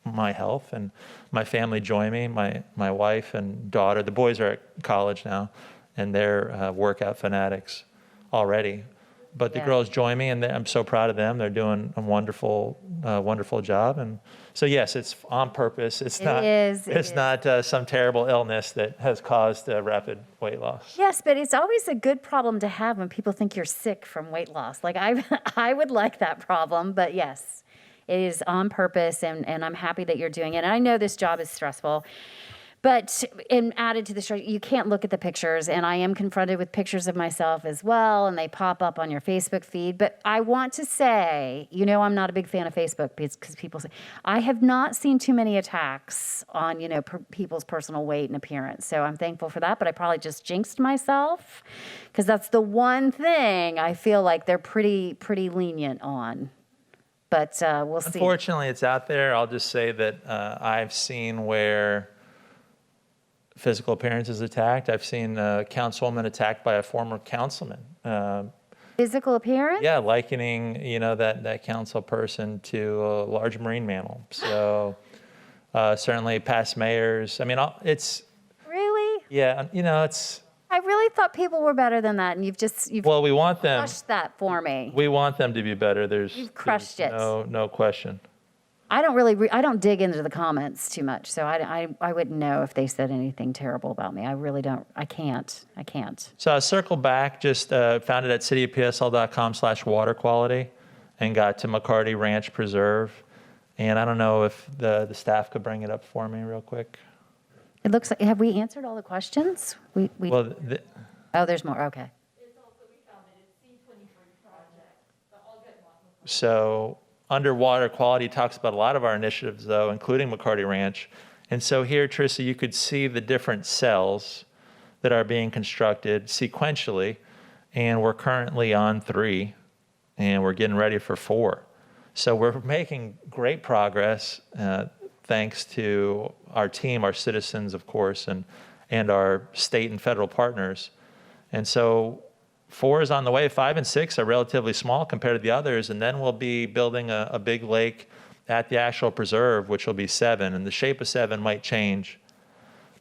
my health, and my family join me, my wife and daughter. The boys are at college now, and they're workout fanatics already. But the girls join me, and I'm so proud of them. They're doing a wonderful job. And so, yes, it's on purpose. It's not some terrible illness that has caused rapid weight loss. Yes, but it's always a good problem to have when people think you're sick from weight loss. Like I would like that problem, but yes, it is on purpose, and I'm happy that you're doing it. And I know this job is stressful. But added to the stress, you can't look at the pictures, and I am confronted with pictures of myself as well, and they pop up on your Facebook feed. But I want to say, I'm not a big fan of Facebook because people say, I have not seen too many attacks on, people's personal weight and appearance. So I'm thankful for that, but I probably just jinxed myself because that's the one thing I feel like they're pretty lenient on. But we'll see. Unfortunately, it's out there. I'll just say that I've seen where physical appearance is attacked. I've seen a councilwoman attacked by a former councilman. Physical appearance? Yeah, likening, that council person to a large marine mammal. So certainly past mayors. I mean, it's... Really? Yeah, it's... I really thought people were better than that, and you've well, we want them... crushed that for me. We want them to be better. You've crushed it. No question. I don't dig into the comments too much, so I wouldn't know if they said anything terrible about me. I really don't. I can't. So I circled back, just found it at cityofpsl.com/water quality, and got to McCarty Ranch Preserve. And I don't know if the staff could bring it up for me real quick. It looks like, have we answered all the questions? Well, oh, there's more. Okay. It's also, we found it, it's C23 project, but I'll get one. So under water quality, talks about a lot of our initiatives, though, including McCarty Ranch. And so here, Trissa, you could see the different cells that are being constructed sequentially, and we're currently on 3, and we're getting ready for 4. So we're making great progress, thanks to our team, our citizens, of course, and our state and federal partners. And so 4 is on the way. 5 and 6 are relatively small compared to the others, and then we'll be building a big lake at the actual preserve, which will be 7, and the shape of 7 might change.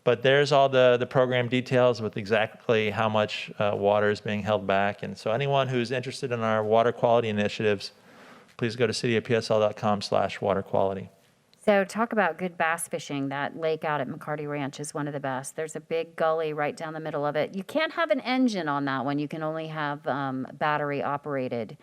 But there's all the program details with exactly how much water is being held back. And so anyone who's interested in our water quality initiatives, please go to cityofpsl.com/water quality. So talk about good bass fishing. That lake out at McCarty Ranch is one of the best. There's a big gully right down the middle of it. You can't have an engine on that one. You can only have battery operated.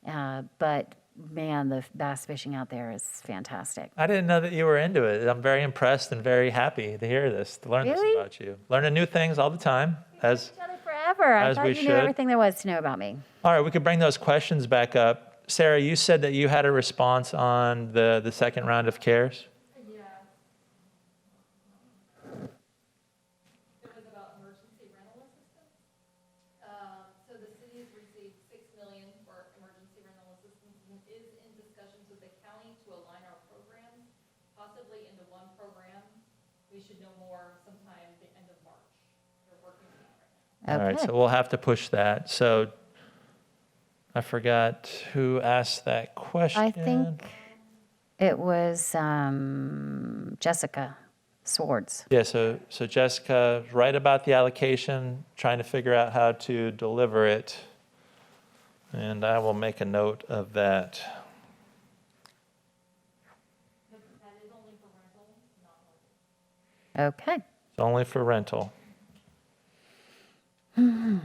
But man, the bass fishing out there is fantastic. I didn't know that you were into it. I'm very impressed and very happy to hear this, to learn this about you. Learning new things all the time. We've known each other forever. I thought you knew everything there was to know about me. All right, we could bring those questions back up. Sarah, you said that you had a response on the second round of CARES. Yeah. It was about emergency rental assistance. So the city has received $6 million for emergency rental assistance and is in discussions with the county to align our programs, possibly into one program. We should know more sometime the end of March. They're working on that right now. All right, so we'll have to push that. So I forgot who asked that question. I think it was Jessica Swords. Yeah, so Jessica, right about the allocation, trying to figure out how to deliver it. And I will make a note of that. Okay. It's only for rental. So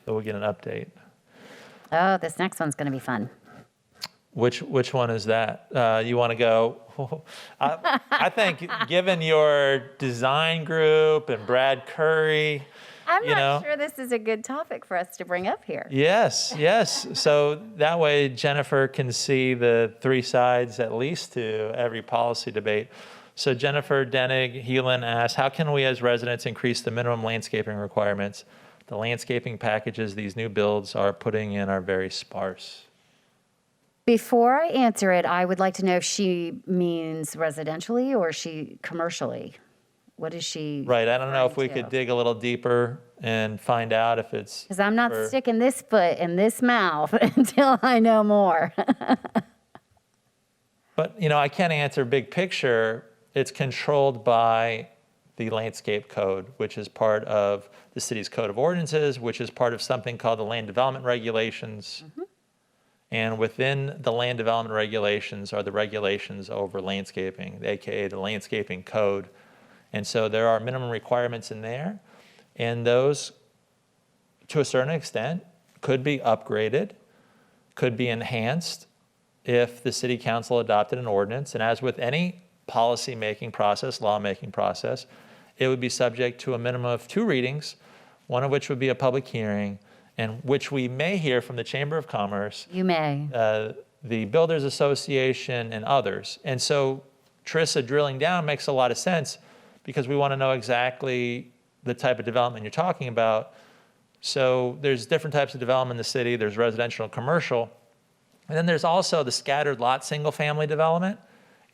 we'll get an update. Oh, this next one's going to be fun. Which one is that? You want to go? I think given your design group and Brad Curry, I'm you not know. sure this is a good topic for us to bring up here. Yes. So that way Jennifer can see the three sides at least to every policy debate. So Jennifer Denig Heelan asked, how can we as residents increase the minimum landscaping requirements? The landscaping packages these new builds are putting in are very sparse. Before I answer it, I would like to know if she means residentially or she commercially. What is she? Right, I don't know if we referring could to? dig a little deeper and find out if it's. Because I'm not for- sticking this foot in this mouth until I know more. But, I can't answer big picture. It's controlled by the landscape code, which is part of the city's code of ordinances, which is part of something called the land development regulations. And within the land development regulations are the regulations over landscaping, AKA the landscaping code. And so there are minimum requirements in there. And those, to a certain extent, could be upgraded, could be enhanced if the city council adopted an ordinance. And as with any policy-making process, law-making process, it would be subject to a minimum of 2 readings, one of which would be a public hearing, and which we may hear from the Chamber of Commerce, You may. the Builders Association, and others. And so Trissa drilling down makes a lot of sense because we want to know exactly the type of development you're talking about. So there's different types of development in the city. There's residential and commercial. And then there's also the scattered lot single-family development,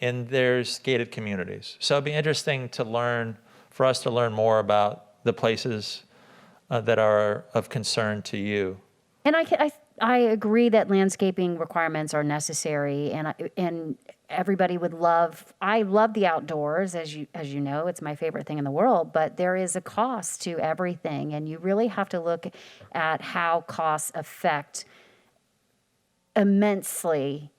and there's gated communities. So it'd be interesting for us to learn more about the places that are of concern to you. And I agree that landscaping requirements are necessary, and everybody would love. I love the outdoors, as you know, it's my favorite thing in the world. But there is a cost to everything, and you really have to look at how costs affect immensely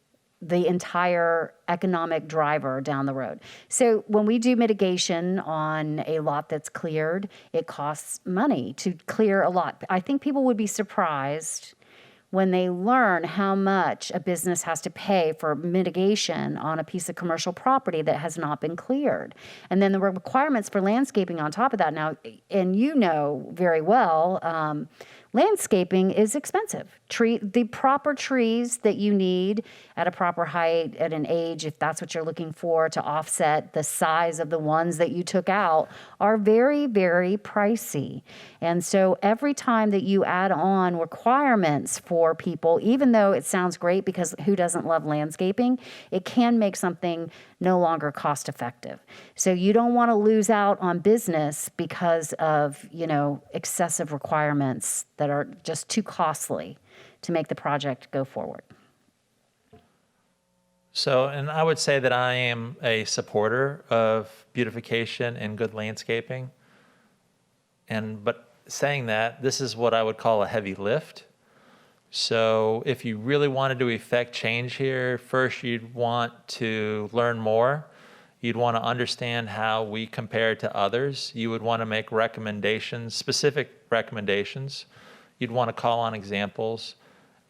the entire economic driver down the road. So when we do mitigation on a lot that's cleared, it costs money to clear a lot. I think people would be surprised when they learn how much a business has to pay for mitigation on a piece of commercial property that has not been cleared. And then the requirements for landscaping on top of that now, and you know very well, landscaping is expensive. The proper trees that you need at a proper height, at an age, if that's what you're looking for, to offset the size of the ones that you took out, are very, very pricey. And so every time that you add on requirements for people, even though it sounds great because who doesn't love landscaping, it can make something no longer cost effective. So you don't want to lose out on business because of, excessive requirements that are just too costly to make the project go forward. So, and I would say that I am a supporter of beautification and good landscaping. But saying that, this is what I would call a heavy lift. So if you really wanted to effect change here, first you'd want to learn more. You'd want to understand how we compare to others. You would want to make recommendations, specific recommendations. You'd want to call on examples,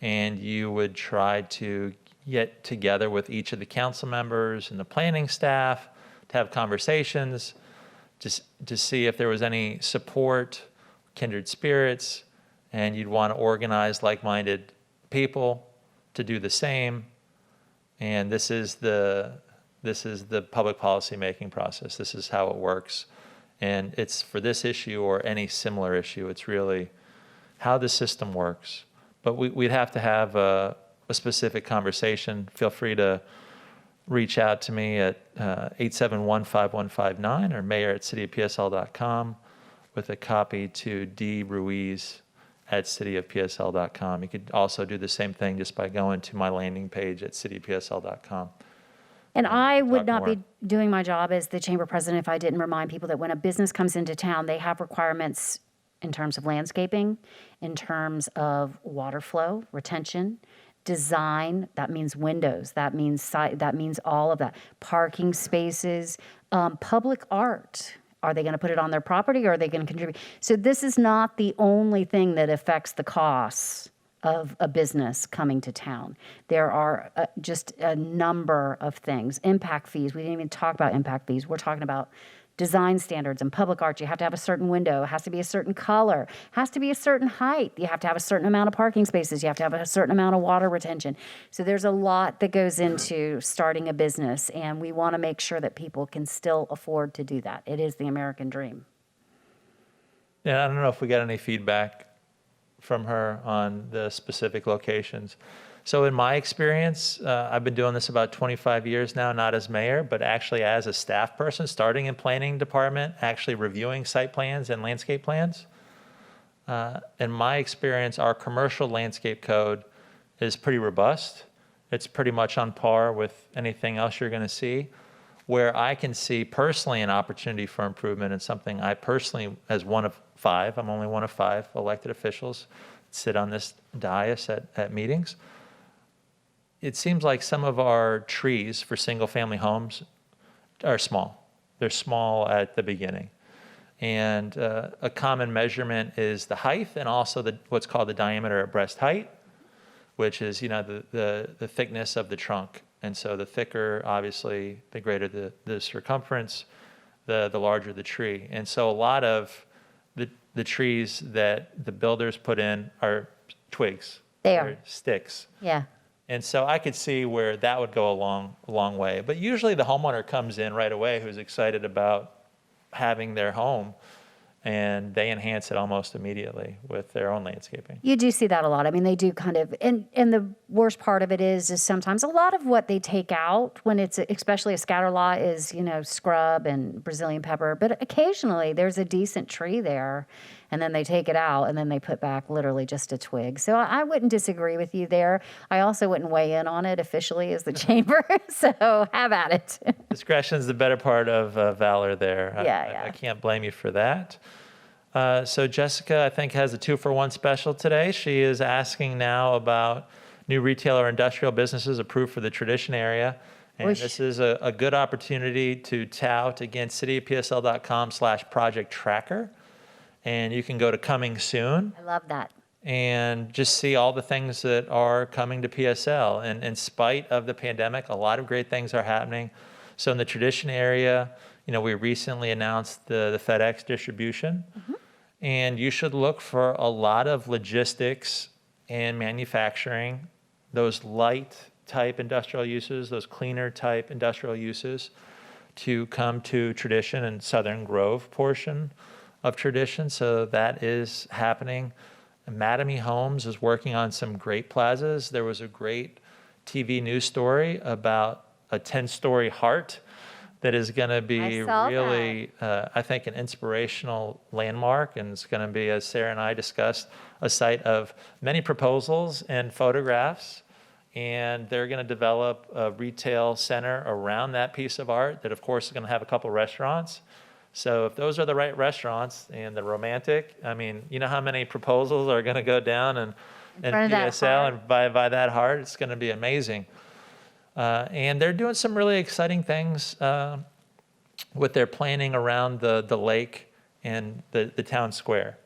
and you would try to get together with each of the council members and the planning staff to have conversations, to see if there was any support, kindred spirits, and you'd want to organize like-minded people to do the same. And this is the public policy making process. This is how it works. And it's for this issue or any similar issue, it's really how the system works. But we'd have to have a specific conversation. Feel free to reach out to me at 871-5159 or mayor@cityofpsl.com with a copy to druiz@cityofpsl.com. You could also do the same thing just by going to my landing page at cityofpsl.com. And I would talk not be doing my job as the chamber president if I didn't remind people that when a business comes into town, they have requirements in terms of landscaping, in terms of water flow, retention, design. That means windows. That means all of that. Parking spaces, public art. Are they going to put it on their property, or are they going to contribute? So this is not the only thing that affects the costs of a business coming to town. There are just a number of things. Impact fees. We didn't even talk about impact fees. We're talking about design standards and public art. You have to have a certain window. It has to be a certain color. It has to be a certain height. You have to have a certain amount of parking spaces. You have to have a certain amount of water retention. So there's a lot that goes into starting a business, and we want to make sure that people can still afford to do that. It is the American dream. Yeah, I don't know if we got any feedback from her on the specific locations. So in my experience, I've been doing this about 25 years now, not as mayor, but actually as a staff person, starting in planning department, actually reviewing site plans and landscape plans. In my experience, our commercial landscape code is pretty robust. It's pretty much on par with anything else you're gonna see. Where I can see personally an opportunity for improvement and something I personally, as one of 5, I'm only one of 5 elected officials, sit on this dais at meetings. It seems like some of our trees for single family homes are small. They're small at the beginning. And a common measurement is the height and also what's called the diameter at breast height, which is, the thickness of the trunk. And so the thicker, obviously, the greater the circumference, the larger the tree. And so a lot of the trees that the builders put in are twigs. They They're are. sticks. Yeah. And so I could see where that would go a long way. But usually the homeowner comes in right away who's excited about having their home, and they enhance it almost immediately with their own landscaping. You do see that a lot. I mean, they do kind of, and the worst part of it is sometimes a lot of what they take out when it's, especially a scatter lot, is, scrub and Brazilian pepper. But occasionally there's a decent tree there, and then they take it out and then they put back literally just a twig. So I wouldn't disagree with you there. I also wouldn't weigh in on it officially as the chamber. So have at it. Discretion's the better part of valor there. Yeah. I can't blame you for that. So Jessica, I think, has a 2-for-1 special today. She is asking now about new retail or industrial businesses approved for the Tradition area. And Whoosh. This is a good opportunity to tout against cityofpsl.com/project tracker. And you can go to Coming Soon I love that. and just see all the things that are coming to PSL. And in spite of the pandemic, a lot of great things are happening. So in the Tradition area, we recently announced the FedEx distribution. Mm-hmm. And you should look for a lot of logistics and manufacturing, those light type industrial uses, those cleaner type industrial uses, to come to Tradition and Southern Grove portion of Tradition. So that is happening. Mattamy Homes is working on some great plazas. There was a great TV news story about a 10-story heart that is going to be I saw really, I think, an inspirational landmark. And it's going to be, as Sarah and I discussed, a site of many proposals and photographs. And they're going to develop a retail center around that piece of art that, of course, is going to have a couple restaurants. So if those are the right restaurants and the romantic, I mean, you know how many proposals are going to go down and front of that PSL heart. and by that heart? It's going to be amazing. And they're doing some really exciting things with their planning around the lake and the town square.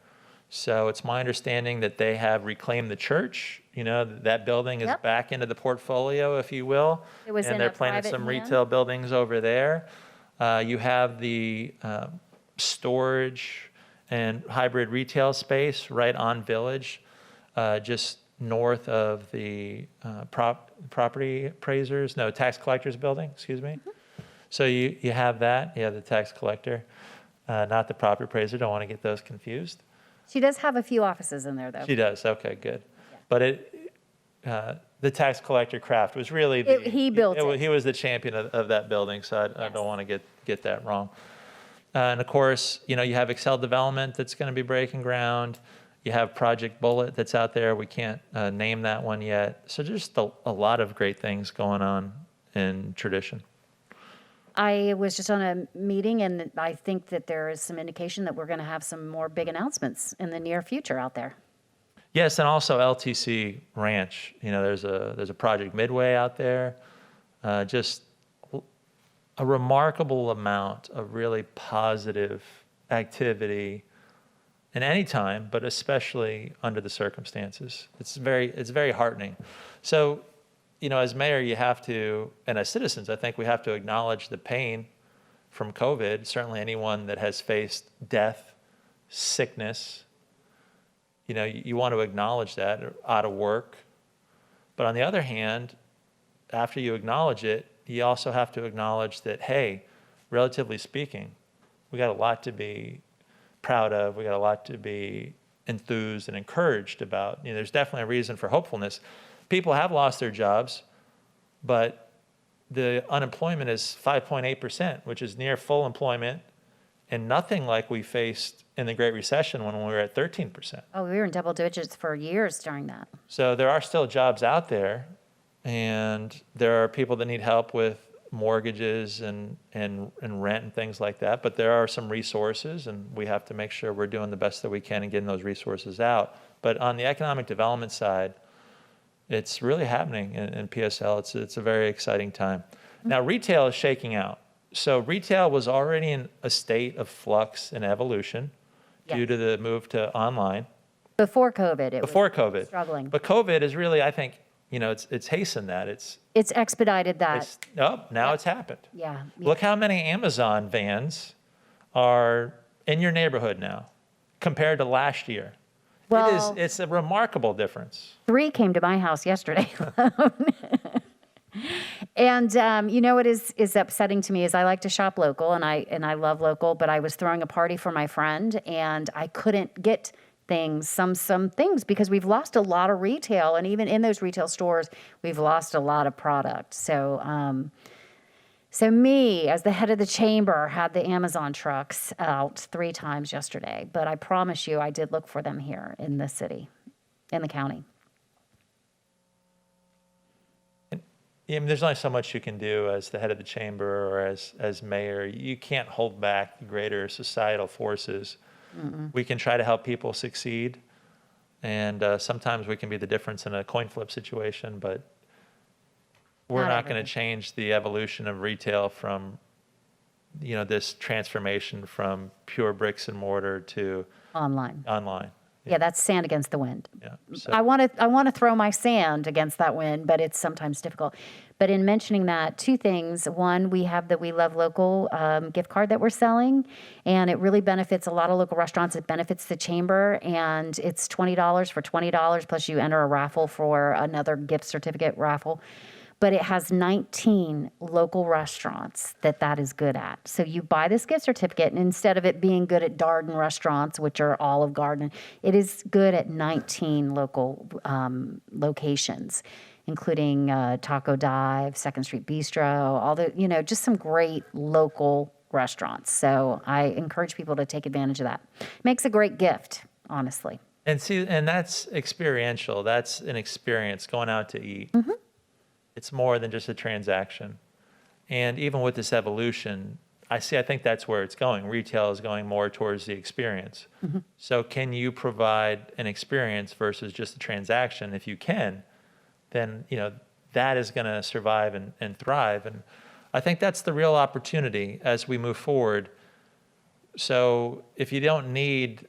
So it's my understanding that they have reclaimed the church. That building is Yep. back into the portfolio, if you will. It was and in they're a planning private some hand. retail buildings over there. You have the storage and hybrid retail space right on Village, just north of the tax collector's building, excuse me. Mm-hmm. So you have that. You have the tax collector, not the property appraiser. Don't want to get those confused. She does have a few offices in there, though. She does. Okay, good. But the tax collector craft was really He built it. He was the champion of that building, so I don't want to get that wrong. And of course, you have Excel Development that's going to be breaking ground. You have Project Bullet that's out there. We can't name that one yet. So just a lot of great things going on in Tradition. I was just on a meeting, and I think that there is some indication that we're going to have some more big announcements in the near future out there. Yes, and also LTC Ranch. There's a Project Midway out there. Just a remarkable amount of really positive activity in any time, but especially under the circumstances. It's very heartening. So, as mayor, you have to, and as citizens, I think we have to acknowledge the pain from COVID. Certainly anyone that has faced death, sickness, you want to acknowledge that, out of work. But on the other hand, after you acknowledge it, you also have to acknowledge that, hey, relatively speaking, we got a lot to be proud of. We got a lot to be enthused and encouraged about. There's definitely a reason for hopefulness. People have lost their jobs, but the unemployment is 5.8%, which is near full employment, and nothing like we faced in the Great Recession when we were at 13%. Oh, we were in double digits for years during that. So there are still jobs out there, and there are people that need help with mortgages and rent and things like that. But there are some resources, and we have to make sure we're doing the best that we can in getting those resources out. But on the economic development side, it's really happening in PSL. It's a very exciting time. Now, retail is shaking out. So retail was already in a state of flux and evolution due to the move to online. Before COVID, it Before was COVID. struggling. But COVID is really, I think, it's hastened that. It's expedited that. Now it's happened. Yeah. Look how many Amazon vans are in your neighborhood now compared to last year. Well, It's a remarkable difference. 3 came to my house yesterday. And what is upsetting to me is I like to shop local, and I love local, but I was throwing a party for my friend, and I couldn't get some things because we've lost a lot of retail, and even in those retail stores, we've lost a lot of product. So, so me, as the head of the chamber, had the Amazon trucks out 3 times yesterday, but I promise you, I did look for them here in the city, in the county. There's only so much you can do as the head of the chamber or as mayor. You can't hold back the greater societal forces. We can try to help people succeed, and sometimes we can be the difference in a coin flip situation, but we're not going to change the evolution of retail from, this transformation from pure bricks and mortar to Online. Yeah. That's sand against the wind. Yeah. So, I want to throw my sand against that wind, but it's sometimes difficult. But in mentioning that, 2 things. One, we have the We Love Local gift card that we're selling, and it really benefits a lot of local restaurants. It benefits the chamber, and it's $20 for $20, plus you enter a raffle for another gift certificate raffle. But it has 19 local restaurants that is good at. So you buy this gift certificate, and instead of it being good at Darden restaurants, which are Olive Garden, it is good at 19 local locations, including Taco Dive, 2nd Street Bistro, all the, just some great local restaurants. So I encourage people to take advantage of that. Makes a great gift, honestly. and that's experiential. That's an experience, going out to eat. It's more than just a transaction. And even with this evolution, I think that's where it's going. Retail is going more towards the experience. So can you provide an experience versus just a transaction? If you can, then that is going to survive and thrive. And I think that's the real opportunity as we move forward. So if you don't need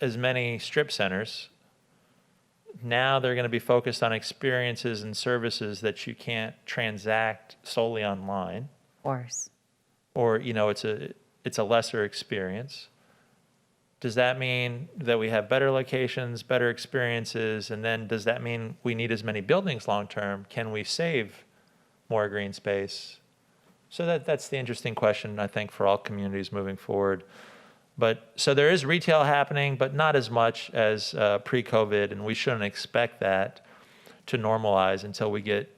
as many strip centers, now they're going to be focused on experiences and services that you can't transact solely online. Of course. Or, it's a lesser experience. Does that mean that we have better locations, better experiences? And then does that mean we need as many buildings long term? Can we save more green space? So that's the interesting question, I think, for all communities moving forward. But so there is retail happening, but not as much as pre-COVID, and we shouldn't expect that to normalize until we get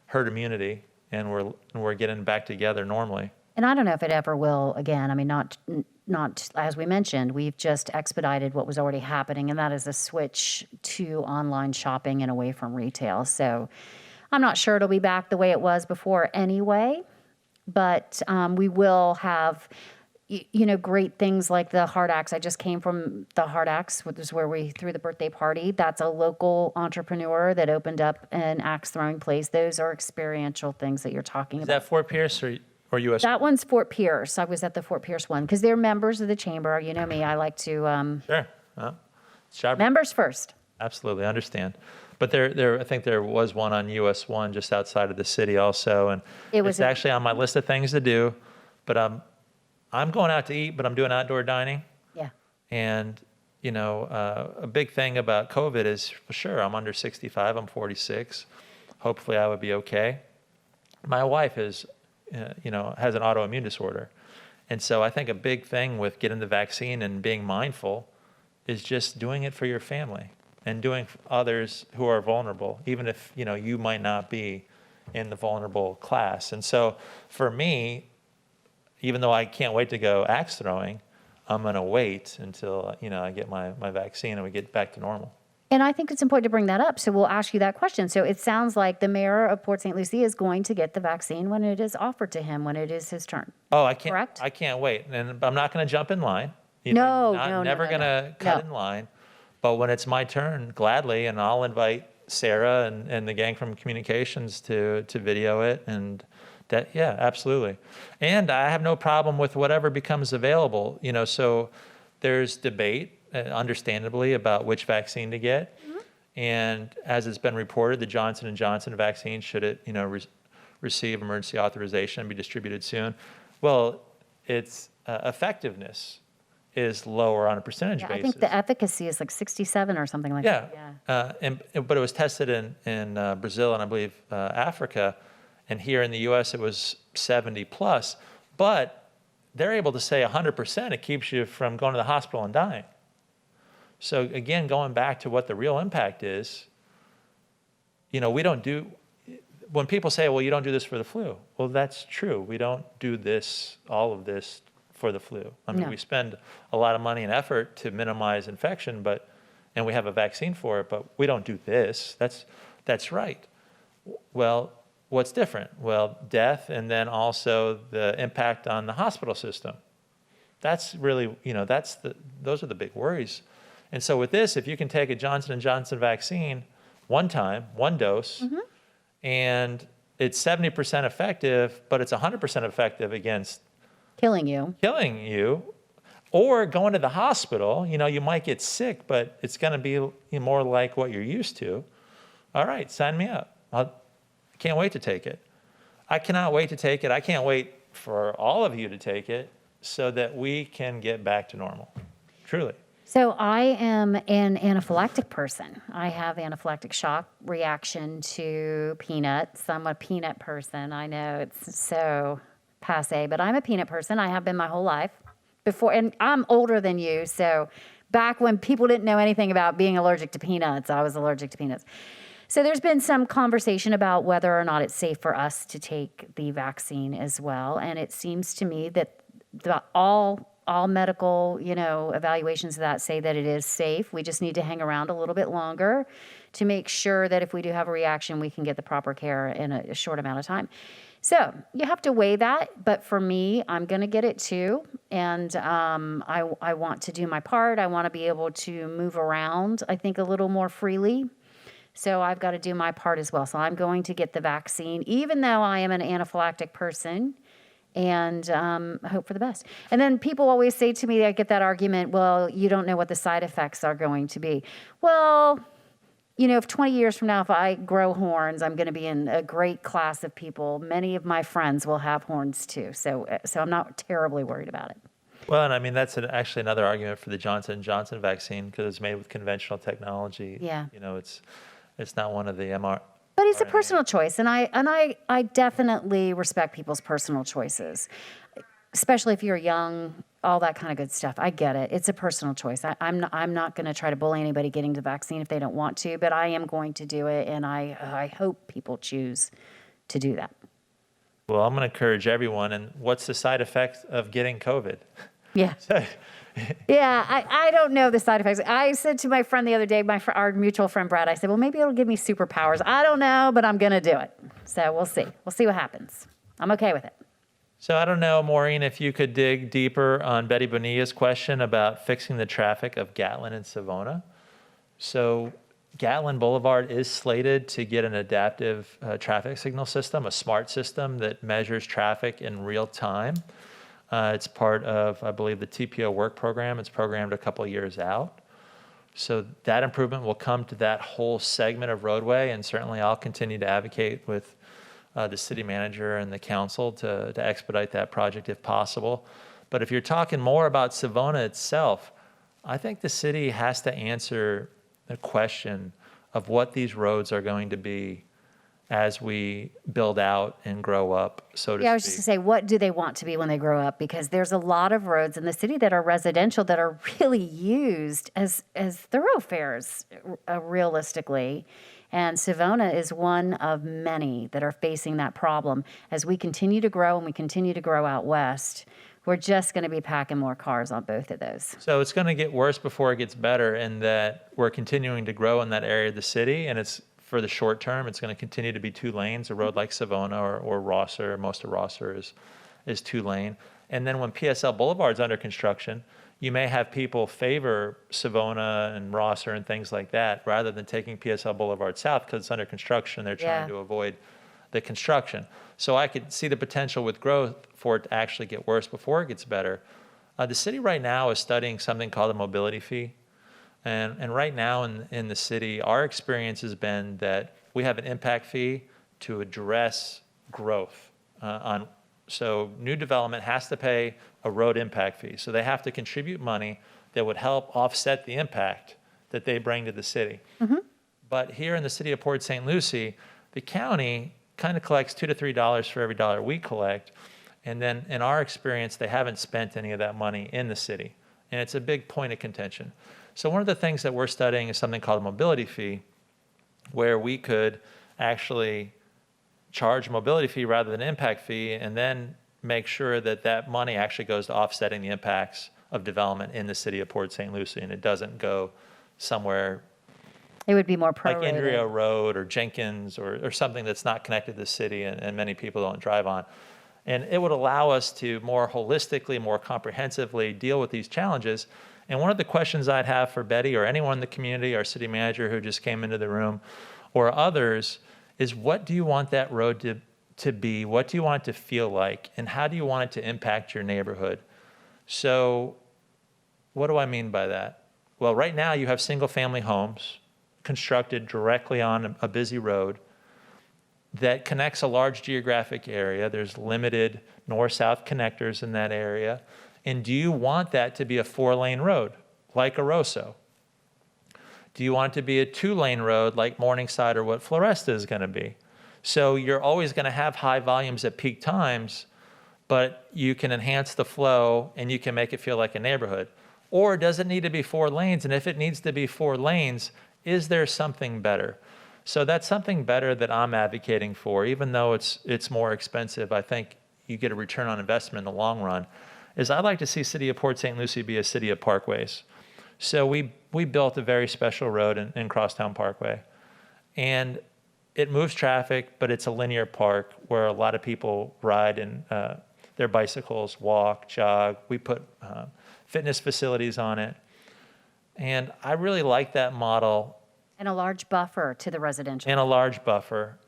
herd immunity and we're getting back together normally. And I don't know if it ever will again. I mean, not as we mentioned, we've just expedited what was already happening, and that is a switch to online shopping and away from retail. So I'm not sure it'll be back the way it was before anyway, but we will have great things like the Hard Axe. I just came from the Hard Axe, which is where we threw the birthday party. That's a local entrepreneur that opened up an axe throwing place. Those are experiential things that you're talking Is about. that Fort Pierce or Or US? That one's Fort Pierce. I was at the Fort Pierce one because they're members of the chamber. You know me, I like to, Sure. Well, job. members first. Absolutely, I understand. But I think there was one on US 1 just outside of the city also, and it's actually on my list of things to do. But I'm going out to eat, but I'm doing outdoor dining. Yeah. And, a big thing about COVID is, for sure, I'm under 65, I'm 46. Hopefully I would be okay. My wife is, has an autoimmune disorder. And so I think a big thing with getting the vaccine and being mindful is just doing it for your family and doing for others who are vulnerable, even if, you might not be in the vulnerable class. And so for me, even though I can't wait to go axe throwing, I'm going to wait until, I get my vaccine and we get back to normal. And I think it's important to bring that up. So we'll ask you that question. So it sounds like the mayor of Port St. Lucie is going to get the vaccine when it is offered to him, when it is his turn. Oh, I can't. Correct? I can't wait. And I'm not going to jump in line. No, Never going to cut in line. But when it's my turn, gladly, and I'll invite Sarah and the gang from communications to video it. And that, yeah, absolutely. And I have no problem with whatever becomes available. So there's debate, understandably, about which vaccine to get. Mm-hmm. And as it's been reported, the Johnson & Johnson vaccine, should it, receive emergency authorization and be distributed soon, well, its effectiveness is lower on a percentage basis. I think the efficacy is like 67 or something like that. Yeah. But it was tested in Brazil and I believe Africa, and here in the U.S. it was 70 plus. But they're able to say 100% it keeps you from going to the hospital and dying. So again, going back to what the real impact is, we don't do, when people say, well, you don't do this for the flu. Well, that's true. We don't do all of this for the flu. I mean, No. we spend a lot of money and effort to minimize infection, and we have a vaccine for it, but we don't do this. That's right. Well, what's different? Well, death, and then also the impact on the hospital system. That's really, those are the big worries. And so with this, if you can take a Johnson & Johnson vaccine one time, one dose, mm-hmm. and it's 70% effective, but it's 100% effective against killing you, or going to the hospital, you might get sick, but it's going to be more like what you're used to. All right, sign me up. I can't wait to take it. I cannot wait to take it. I can't wait for all of you to take it so that we can get back to normal, truly. So I am an anaphylactic person. I have anaphylactic shock reaction to peanuts. I'm a peanut person. I know it's so passe, but I'm a peanut person. I have been my whole life before, and I'm older than you. So back when people didn't know anything about being allergic to peanuts, I was allergic to peanuts. So there's been some conversation about whether or not it's safe for us to take the vaccine as well. And it seems to me that all medical, evaluations of that say that it is safe. We just need to hang around a little bit longer to make sure that if we do have a reaction, we can get the proper care in a short amount of time. So you have to weigh that. But for me, I'm going to get it too. And I want to do my part. I want to be able to move around, I think, a little more freely. So I've got to do my part as well. So I'm going to get the vaccine, even though I am an anaphylactic person, and hope for the best. And then people always say to me, I get that argument, well, you don't know what the side effects are going to be. Well, if 20 years from now, if I grow horns, I'm going to be in a great class of people. Many of my friends will have horns too. So I'm not terribly worried about it. Well, and I mean, that's actually another argument for the Johnson & Johnson vaccine because it's made with conventional technology. Yeah. It's not one of the mRNA. But it's a personal choice, and I definitely respect people's personal choices, especially if you're young, all that kind of good stuff. I get it. It's a personal choice. I'm not going to try to bully anybody getting the vaccine if they don't want to, but I am going to do it, and I hope people choose to do that. Well, I'm going to encourage everyone. And what's the side effect of getting COVID? Yeah. Yeah, I don't know the side effects. I said to my friend the other day, our mutual friend Brad, I said, well, maybe it'll give me superpowers. I don't know, but I'm going to do it. So we'll see. We'll see what happens. I'm okay with it. So I don't know, Maureen, if you could dig deeper on Betty Bonilla's question about fixing the traffic of Gatlin and Savona. So Gatlin Boulevard is slated to get an adaptive traffic signal system, a smart system that measures traffic in real time. It's part of, I believe, the TPO work program. It's programmed a couple years out. So that improvement will come to that whole segment of roadway, and certainly I'll continue to advocate with the city manager and the council to expedite that project if possible. But if you're talking more about Savona itself, I think the city has to answer the question of what these roads are going to be as we build out and grow up, so to Yeah, I was just speak. gonna say, what do they want to be when they grow up? Because there's a lot of roads in the city that are residential that are really used as thoroughfares, realistically. And Savona is one of many that are facing that problem. As we continue to grow and we continue to grow out west, we're just gonna be packing more cars on both of those. So it's going to get worse before it gets better, in that we're continuing to grow in that area of the city, and it's, for the short term, it's going to continue to be 2 lanes. A road like Savona or Rosser, most of Rosser is 2 lane. And then when PSL Boulevard's under construction, you may have people favor Savona and Rosser and things like that rather than taking PSL Boulevard south because it's under construction. They're trying Yeah. to avoid the construction. So I could see the potential with growth for it to actually get worse before it gets better. The city right now is studying something called a mobility fee. And right now in the city, our experience has been that we have an impact fee to address growth. So new development has to pay a road impact fee. So they have to contribute money that would help offset the impact that they bring to the city. But here in the city of Port St. Lucie, the county kind of collects $2 to $3 for every dollar we collect. And then in our experience, they haven't spent any of that money in the city. And it's a big point of contention. So one of the things that we're studying is something called a mobility fee, where we could actually charge a mobility fee rather than an impact fee, and then make sure that that money actually goes to offsetting the impacts of development in the city of Port St. Lucie, and it doesn't go somewhere It would be more like prorated. Indrio Road or Jenkins or something that's not connected to the city and many people don't drive on. And it would allow us to more holistically, more comprehensively deal with these challenges. And one of the questions I'd have for Betty or anyone in the community, our city manager who just came into the room, or others, is what do you want that road to be? What do you want it to feel like? And how do you want it to impact your neighborhood? So what do I mean by that? Well, right now you have single-family homes constructed directly on a busy road that connects a large geographic area. There's limited north-south connectors in that area. And do you want that to be a 4-lane road, like Aroso? Do you want it to be a 2-lane road, like Morningside or what Floresta is going to be? So you're always going to have high volumes at peak times, but you can enhance the flow and you can make it feel like a neighborhood. Or does it need to be 4 lanes? And if it needs to be 4 lanes, is there something better? So that's something better that I'm advocating for, even though it's more expensive. I think you get a return on investment in the long run. Is I'd like to see City of Port St. Lucie be a city of parkways. So we built a very special road in Crosstown Parkway, and it moves traffic, but it's a linear park where a lot of people ride in their bicycles, walk, jog. We put fitness facilities on it, and I really like that model. And a large buffer to the residential. And a large buffer.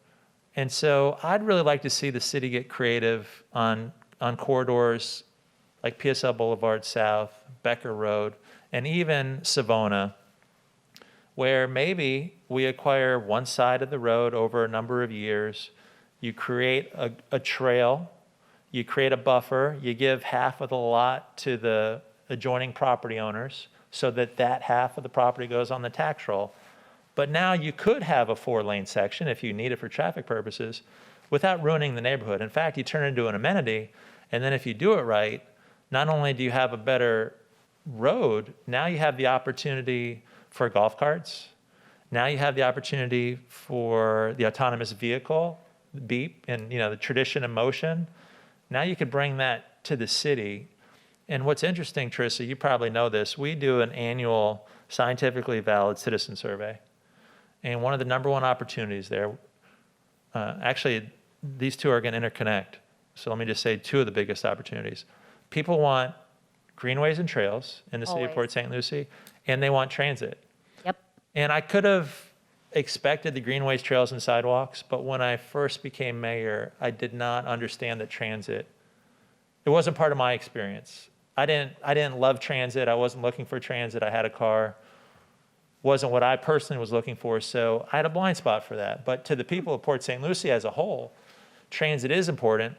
And so I'd really like to see the city get creative on corridors like PSL Boulevard South, Becker Road, and even Savona, where maybe we acquire one side of the road over a number of years. You create a trail, you create a buffer, you give half of the lot to the adjoining property owners so that that half of the property goes on the tax roll. But now you could have a 4-lane section if you need it for traffic purposes without ruining the neighborhood. In fact, you turn it into an amenity, and then if you do it right, not only do you have a better road, now you have the opportunity for golf carts. Now you have the opportunity for the autonomous vehicle, beep, and the tradition of motion. Now you could bring that to the city. And what's interesting, Trissa, you probably know this, we do an annual scientifically valid citizen survey. And one of the number one opportunities there, actually, these two are going to interconnect. So let me just say 2 of the biggest opportunities. People want greenways and trails in the city of Always. Port St. Lucie, and they want transit. Yep. And I could have expected the greenways, trails, and sidewalks, but when I first became mayor, I did not understand that transit, it wasn't part of my experience. I didn't love transit. I wasn't looking for transit. I had a car. Wasn't what I personally was looking for, so I had a blind spot for that. But to the people of Port St. Lucie as a whole, transit is important,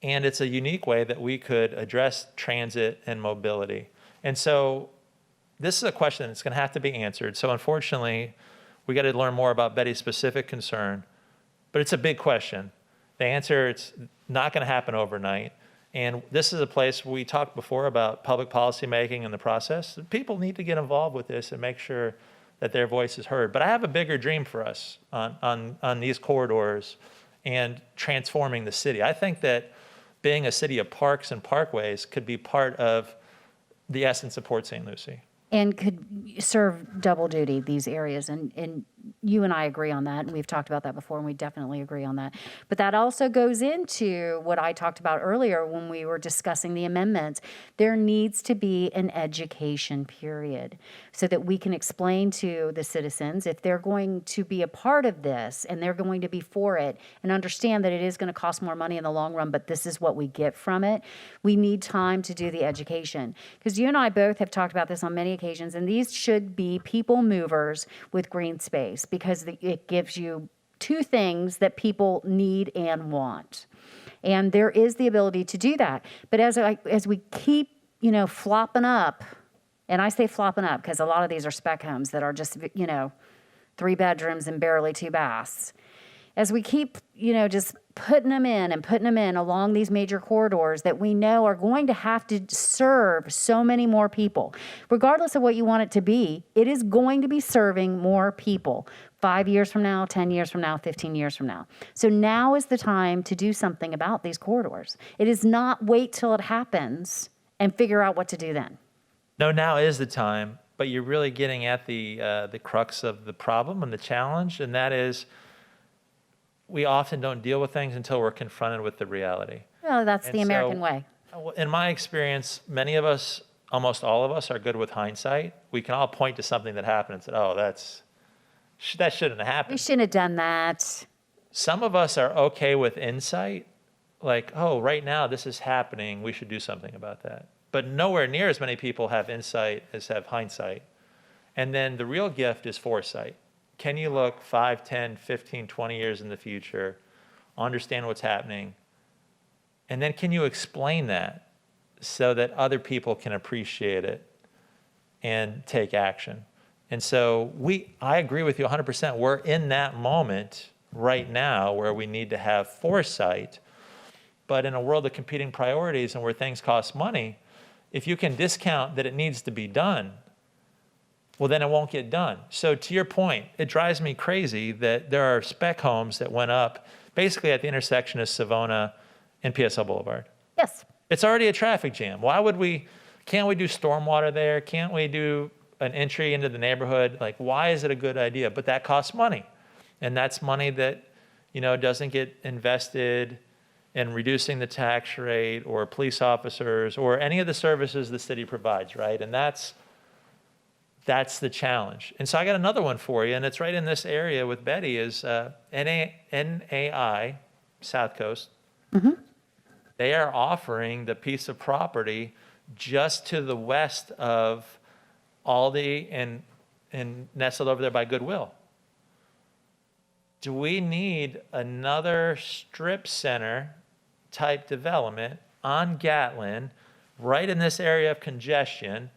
and it's a unique way that we could address transit and mobility. And so this is a question that's going to have to be answered. So unfortunately, we got to learn more about Betty's specific concern, but it's a big question. The answer, it's not going to happen overnight. And this is a place we talked before about public policy making and the process. People need to get involved with this and make sure that their voice is heard. But I have a bigger dream for us on these corridors and transforming the city. I think that being a city of parks and parkways could be part of the essence of Port St. Lucie. And could serve double duty, these areas. And you and I agree on that, and we've talked about that before, and we definitely agree on that. But that also goes into what I talked about earlier when we were discussing the amendments. There needs to be an education period so that we can explain to the citizens, if they're going to be a part of this and they're going to be for it and understand that it is going to cost more money in the long run, but this is what we get from it. We need time to do the education. Because you and I both have talked about this on many occasions, and these should be people movers with green space, because it gives you two things that people need and want. And there is the ability to do that. But as we keep, flopping up, and I say flopping up because a lot of these are spec homes that are just, 3 bedrooms and barely 2 baths. As we keep, just putting them in along these major corridors that we know are going to have to serve so many more people. Regardless of what you want it to be, it is going to be serving more people 5 years from now, 10 years from now, 15 years from now. So now is the time to do something about these corridors. It is not wait till it happens and figure out what to do then. No, now is the time, but you're really getting at the crux of the problem and the challenge, and that is, we often don't deal with things until we're confronted with the reality. Well, that's the American way. In my experience, many of us, almost all of us, are good with hindsight. We can all point to something that happened and say, oh, that shouldn't have happened. We shouldn't have done that. Some of us are okay with insight, like, oh, right now this is happening, we should do something about that. But nowhere near as many people have insight as have hindsight. And then the real gift is foresight. Can you look 5, 10, 15, 20 years in the future, understand what's happening, and then can you explain that so that other people can appreciate it and take action? And so I agree with you 100%. We're in that moment right now where we need to have foresight, but in a world of competing priorities and where things cost money, if you can discount that it needs to be done, well, then it won't get done. So to your point, it drives me crazy that there are spec homes that went up basically at the intersection of Savona and PSL Boulevard. Yes. It's already a traffic jam. Can't we do stormwater there? Can't we do an entry into the neighborhood? Like, why is it a good idea? But that costs money. And that's money that, doesn't get invested in reducing the tax rate or police officers or any of the services the city provides, right? And that's the challenge. And so I got another one for you, and it's right in this area with Betty, is NAI, South Coast. Mm-hmm. They are offering the piece of property just to the west of Aldi and nestled over there by Goodwill. Do we need another strip center type development on Gatlin, right in this area of congestion,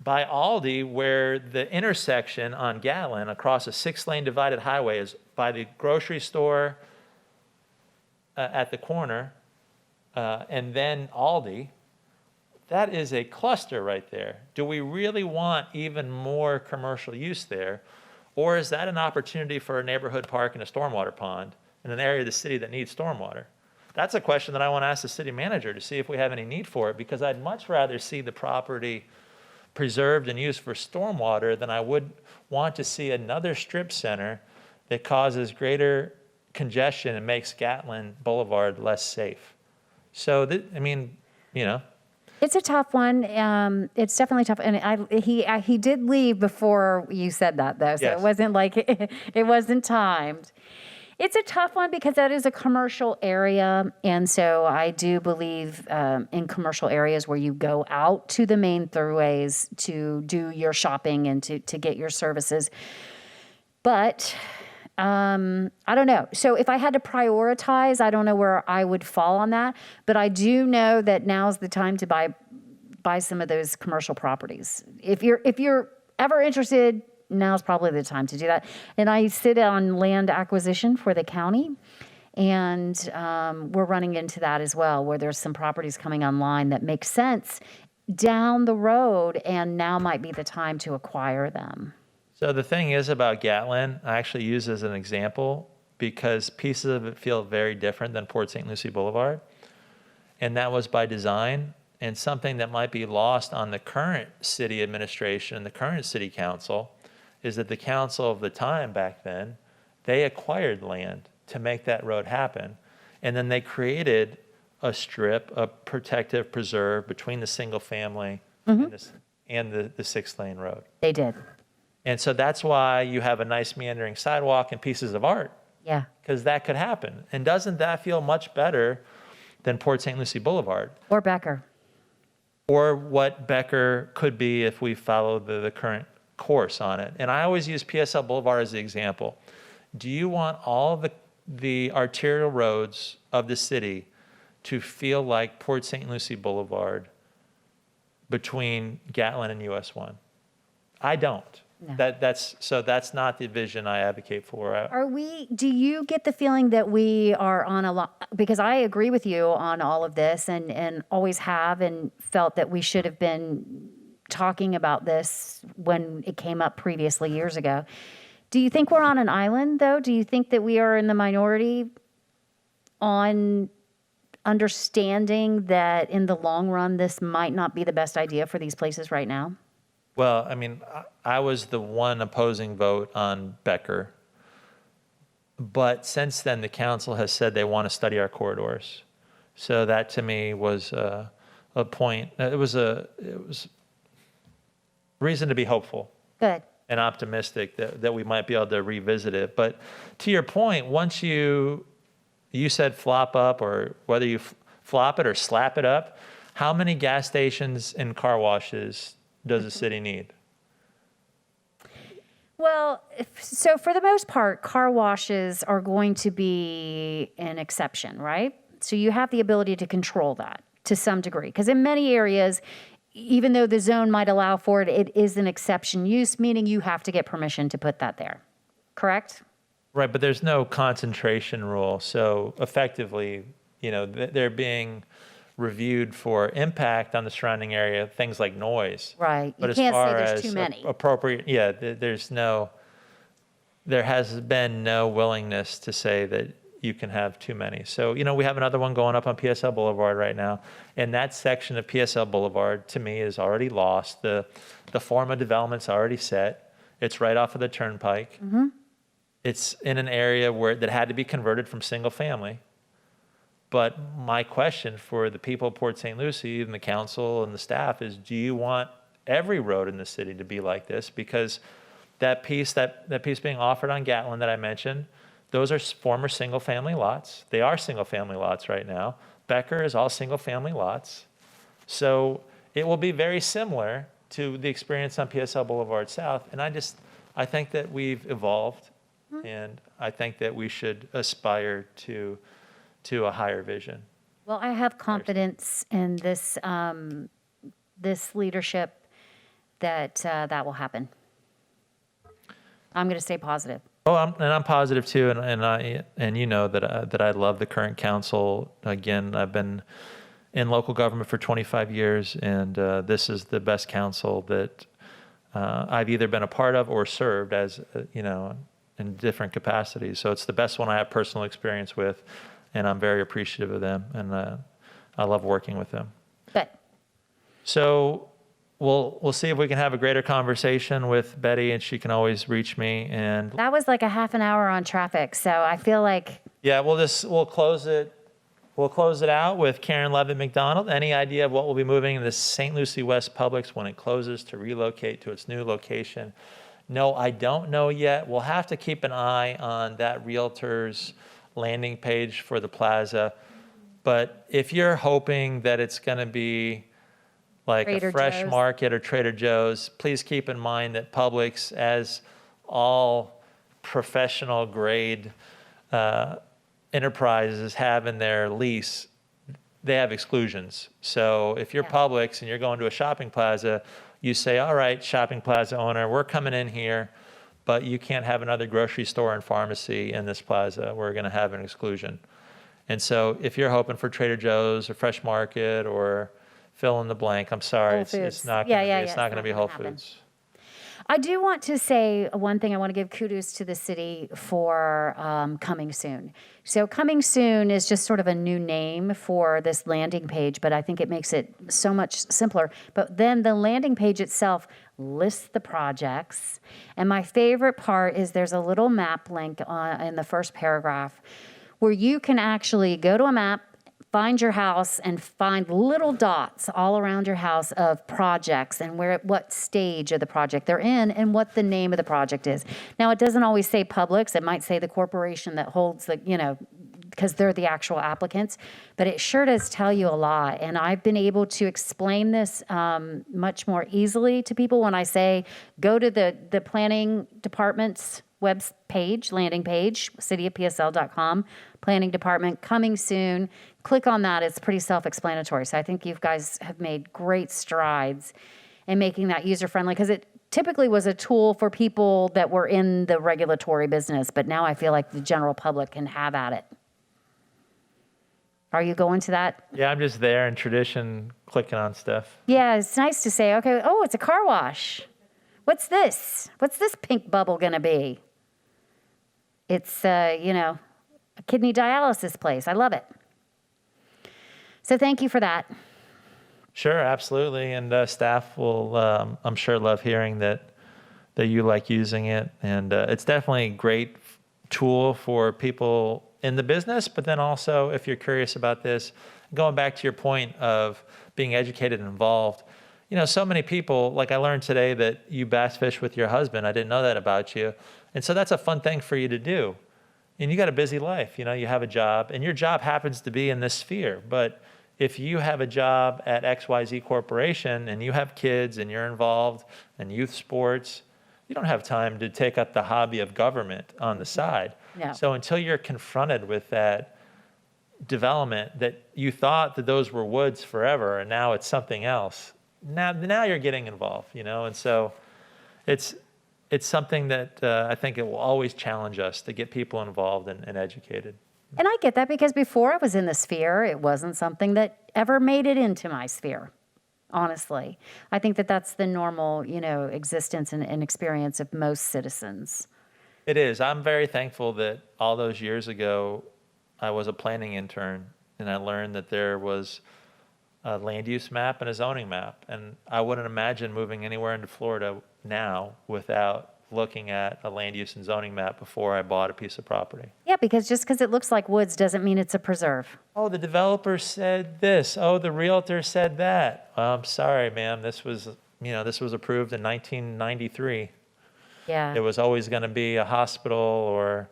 by Aldi, where the intersection on Gatlin across a 6-lane divided highway is by the grocery store at the corner, and then Aldi? That is a cluster right there. Do we really want even more commercial use there? Or is that an opportunity for a neighborhood park and a stormwater pond in an area of the city that needs stormwater? That's a question that I want to ask the city manager to see if we have any need for it, because I'd much rather see the property preserved and used for stormwater than I would want to see another strip center that causes greater congestion and makes Gatlin Boulevard less safe. So, It's a tough one. It's definitely tough. And he did leave before you said that, though. So Yes. it wasn't like it wasn't timed. It's a tough one because that is a commercial area. And so I do believe in commercial areas where you go out to the main throughways to do your shopping and to get your services. But I don't know. So if I had to prioritize, I don't know where I would fall on that. But I do know that now's the time to buy some of those commercial properties. If you're ever interested, now's probably the time to do that. And I sit on land acquisition for the county, and we're running into that as well, where there's some properties coming online that make sense down the road, and now might be the time to acquire them. So the thing is about Gatlin, I actually use as an example because pieces of it feel very different than Port St. Lucie Boulevard. And that was by design, and something that might be lost on the current city administration, the current city council, is that the council of the time back then, they acquired land to make that road happen. And then they created a strip, a protective preserve between the single family and the 6-lane road. They did. And so that's why you have a nice meandering sidewalk and pieces of art, Yeah. because that could happen. And doesn't that feel much better than Port St. Lucie Boulevard? Or Becker. Or what Becker could be if we follow the current course on it. And I always use PSL Boulevard as the example. Do you want all the arterial roads of the city to feel like Port St. Lucie Boulevard between Gatlin and US 1? I don't. No. That's not the vision I advocate for. Do you get the feeling that we are on a lot, because I agree with you on all of this and always have, and felt that we should have been talking about this when it came up previously years ago. Do you think we're on an island, though? Do you think that we are in the minority on understanding that in the long run, this might not be the best idea for these places right now? Well, I mean, I was the one opposing vote on Becker. But since then, the council has said they want to study our corridors. So that to me was a point. It was reason to be hopeful. Good. And optimistic that we might be able to revisit it. But to your point, once you said flop up, or whether you flop it or slap it up, how many gas stations and car washes does the city need? Well, so for the most part, car washes are going to be an exception, right? So you have the ability to control that to some degree. Because in many areas, even though the zone might allow for it, it is an exception use, meaning you have to get permission to put that there. Correct? Right, but there's no concentration rule. So effectively, they're being reviewed for impact on the surrounding area, things like noise. Right. But You as can't far say there's as too many. appropriate, there has been no willingness to say that you can have too many. So, we have another one going up on PSL Boulevard right now. And that section of PSL Boulevard, to me, is already lost. The form of development's already set. It's right off of the turnpike. Mm-hmm. It's in an area that had to be converted from single family. But my question for the people of Port St. Lucie and the council and the staff is, do you want every road in the city to be like this? Because that piece being offered on Gatlin that I mentioned, those are former single-family lots. They are single-family lots right now. Becker is all single-family lots. So it will be very similar to the experience on PSL Boulevard South. And I think that we've evolved, and I think that we should aspire to a higher vision. Well, I have confidence in this leadership that will happen. I'm going to stay positive. Oh, I'm positive too, and I love the current council. Again, I've been in local government for 25 years, and this is the best council that I've either been a part of or served as, in different capacities. So it's the best one I have personal experience with, and I'm very appreciative of them, and I love working with them. Good. So we'll see if we can have a greater conversation with Betty, and she can always reach me. And That was like a half an hour on traffic, so I feel like yeah, we'll close it we'll close it out with Karen Levitt McDonald. Any idea of what will be moving in the St. Lucie West Publix when it closes to relocate to its new location? No, I don't know yet. We'll have to keep an eye on that realtor's landing page for the plaza. But if you're hoping that it's going to be like Trader a Fresh Joe's. Market or Trader Joe's, please keep in mind that Publix, as all professional grade enterprises have in their lease, they have exclusions. So if you're Yeah. Publix and you're going to a shopping plaza, you say, all right, shopping plaza owner, we're coming in here, but you can't have another grocery store and pharmacy in this plaza. We're going to have an exclusion. And so if you're hoping for Trader Joe's or Fresh Market or fill in the blank, I'm sorry, Whole it's Foods. not Yeah, going to yeah, be, yeah, it's it's not not going to be gonna Whole happen. Foods. I do want to say one thing. I want to give kudos to the city for coming soon. So coming soon is just sort of a new name for this landing page, but I think it makes it so much simpler. But then the landing page itself lists the projects. And my favorite part is there's a little map link in the first paragraph where you can actually go to a map, find your house, and find little dots all around your house of projects and what stage of the project they're in and what the name of the project is. Now, it doesn't always say Publix. It might say the corporation that holds the, because they're the actual applicants, but it sure does tell you a lot. And I've been able to explain this much more easily to people when I say, go to the planning department's web page, landing page, cityofpsl.com, planning department, coming soon. Click on that. It's pretty self-explanatory. So I think you guys have made great strides in making that user-friendly, because it typically was a tool for people that were in the regulatory business, but now I feel like the general public can have at it. Are you going to that? Yeah, I'm just there in tradition, clicking on stuff. Yeah, it's nice to say, okay, oh, it's a car wash. What's this? What's this pink bubble going to be? It's, a kidney dialysis place. I love it. So thank you for that. Sure, absolutely. And staff will, I'm sure, love hearing that you like using it. And it's definitely a great tool for people in the business, but then also if you're curious about this, going back to your point of being educated and involved, so many people, like I learned today that you bass fish with your husband. I didn't know that about you. And so that's a fun thing for you to do. And you got a busy life, you have a job, and your job happens to be in this sphere. But if you have a job at XYZ Corporation and you have kids and you're involved in youth sports, you don't have time to take up the hobby of government on the side. No. So until you're confronted with that development that you thought that those were woods forever and now it's something else, now you're getting involved, and so it's something that I think it will always challenge us to get people involved and educated. And I get that because before I was in the sphere, it wasn't something that ever made it into my sphere, honestly. I think that that's the normal, existence and experience of most citizens. It is. I'm very thankful that all those years ago, I was a planning intern and I learned that there was a land use map and a zoning map. And I wouldn't imagine moving anywhere into Florida now without looking at a land use and zoning map before I bought a piece of property. Yeah, because just because it looks like woods doesn't mean it's a preserve. Oh, the developer said this. Oh, the realtor said that. I'm sorry, ma'am. This was approved in 1993. Yeah. It was always going to be a hospital or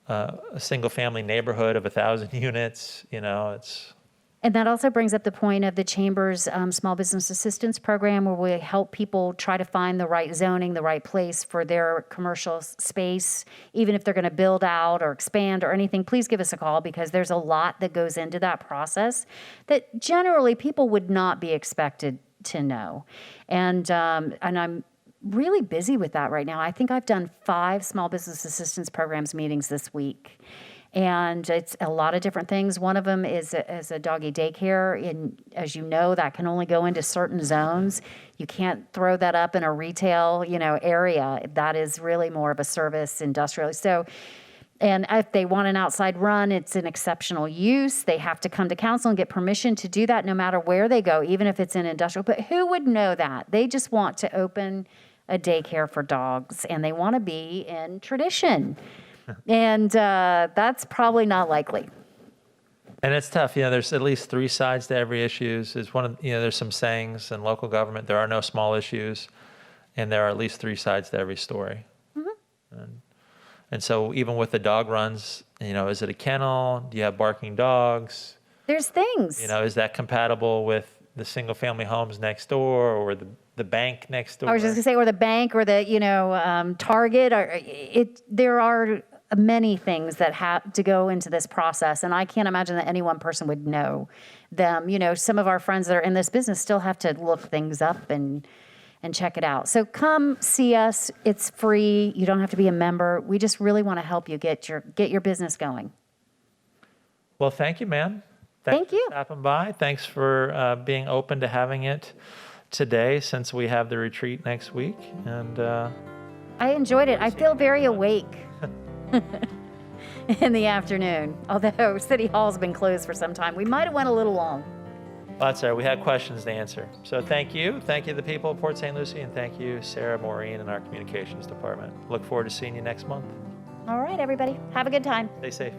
a single-family neighborhood of 1,000 units. It's. And that also brings up the point of the Chamber's Small Business Assistance Program, where we help people try to find the right zoning, the right place for their commercial space, even if they're going to build out or expand or anything. Please give us a call, because there's a lot that goes into that process that generally people would not be expected to know. And I'm really busy with that right now. I think I've done 5 Small Business Assistance Programs meetings this week. And it's a lot of different things. One of them is a doggy daycare. And as you know, that can only go into certain zones. You can't throw that up in a retail, area. That is really more of a service industrial. So, and if they want an outside run, it's an exceptional use. They have to come to council and get permission to do that no matter where they go, even if it's in industrial. But who would know that? They just want to open a daycare for dogs, and they want to be in tradition. And that's probably not likely. And it's tough. There's at least three sides to every issue. Is one of, there's some sayings in local government, there are no small issues, and there are at least three sides to every story. And so even with the dog runs, is it a kennel? Do you have barking dogs? There's things. Is that compatible with the single family homes next door or the bank next door? I was just gonna say, or the bank, or the Target, or there are many things that have to go into this process, and I can't imagine that any one person would know them. Some of our friends that are in this business still have to look things up and check it out. So come see us. It's free. You don't have to be a member. We just really want to help you get your business going. Well, thank you, ma'am. Thank you. For stopping by. Thanks for being open to having it today, since we have the retreat next week. And I enjoyed it. I feel very awake in the afternoon. Although City Hall's been closed for some time, we might have went a little long. well, that's all right. We had questions to answer. So thank you. Thank you to the people of Port St. Lucie, and thank you, Sarah, Maureen, and our communications department. Look forward to seeing you next month. All right, everybody. Have a good time. Stay safe.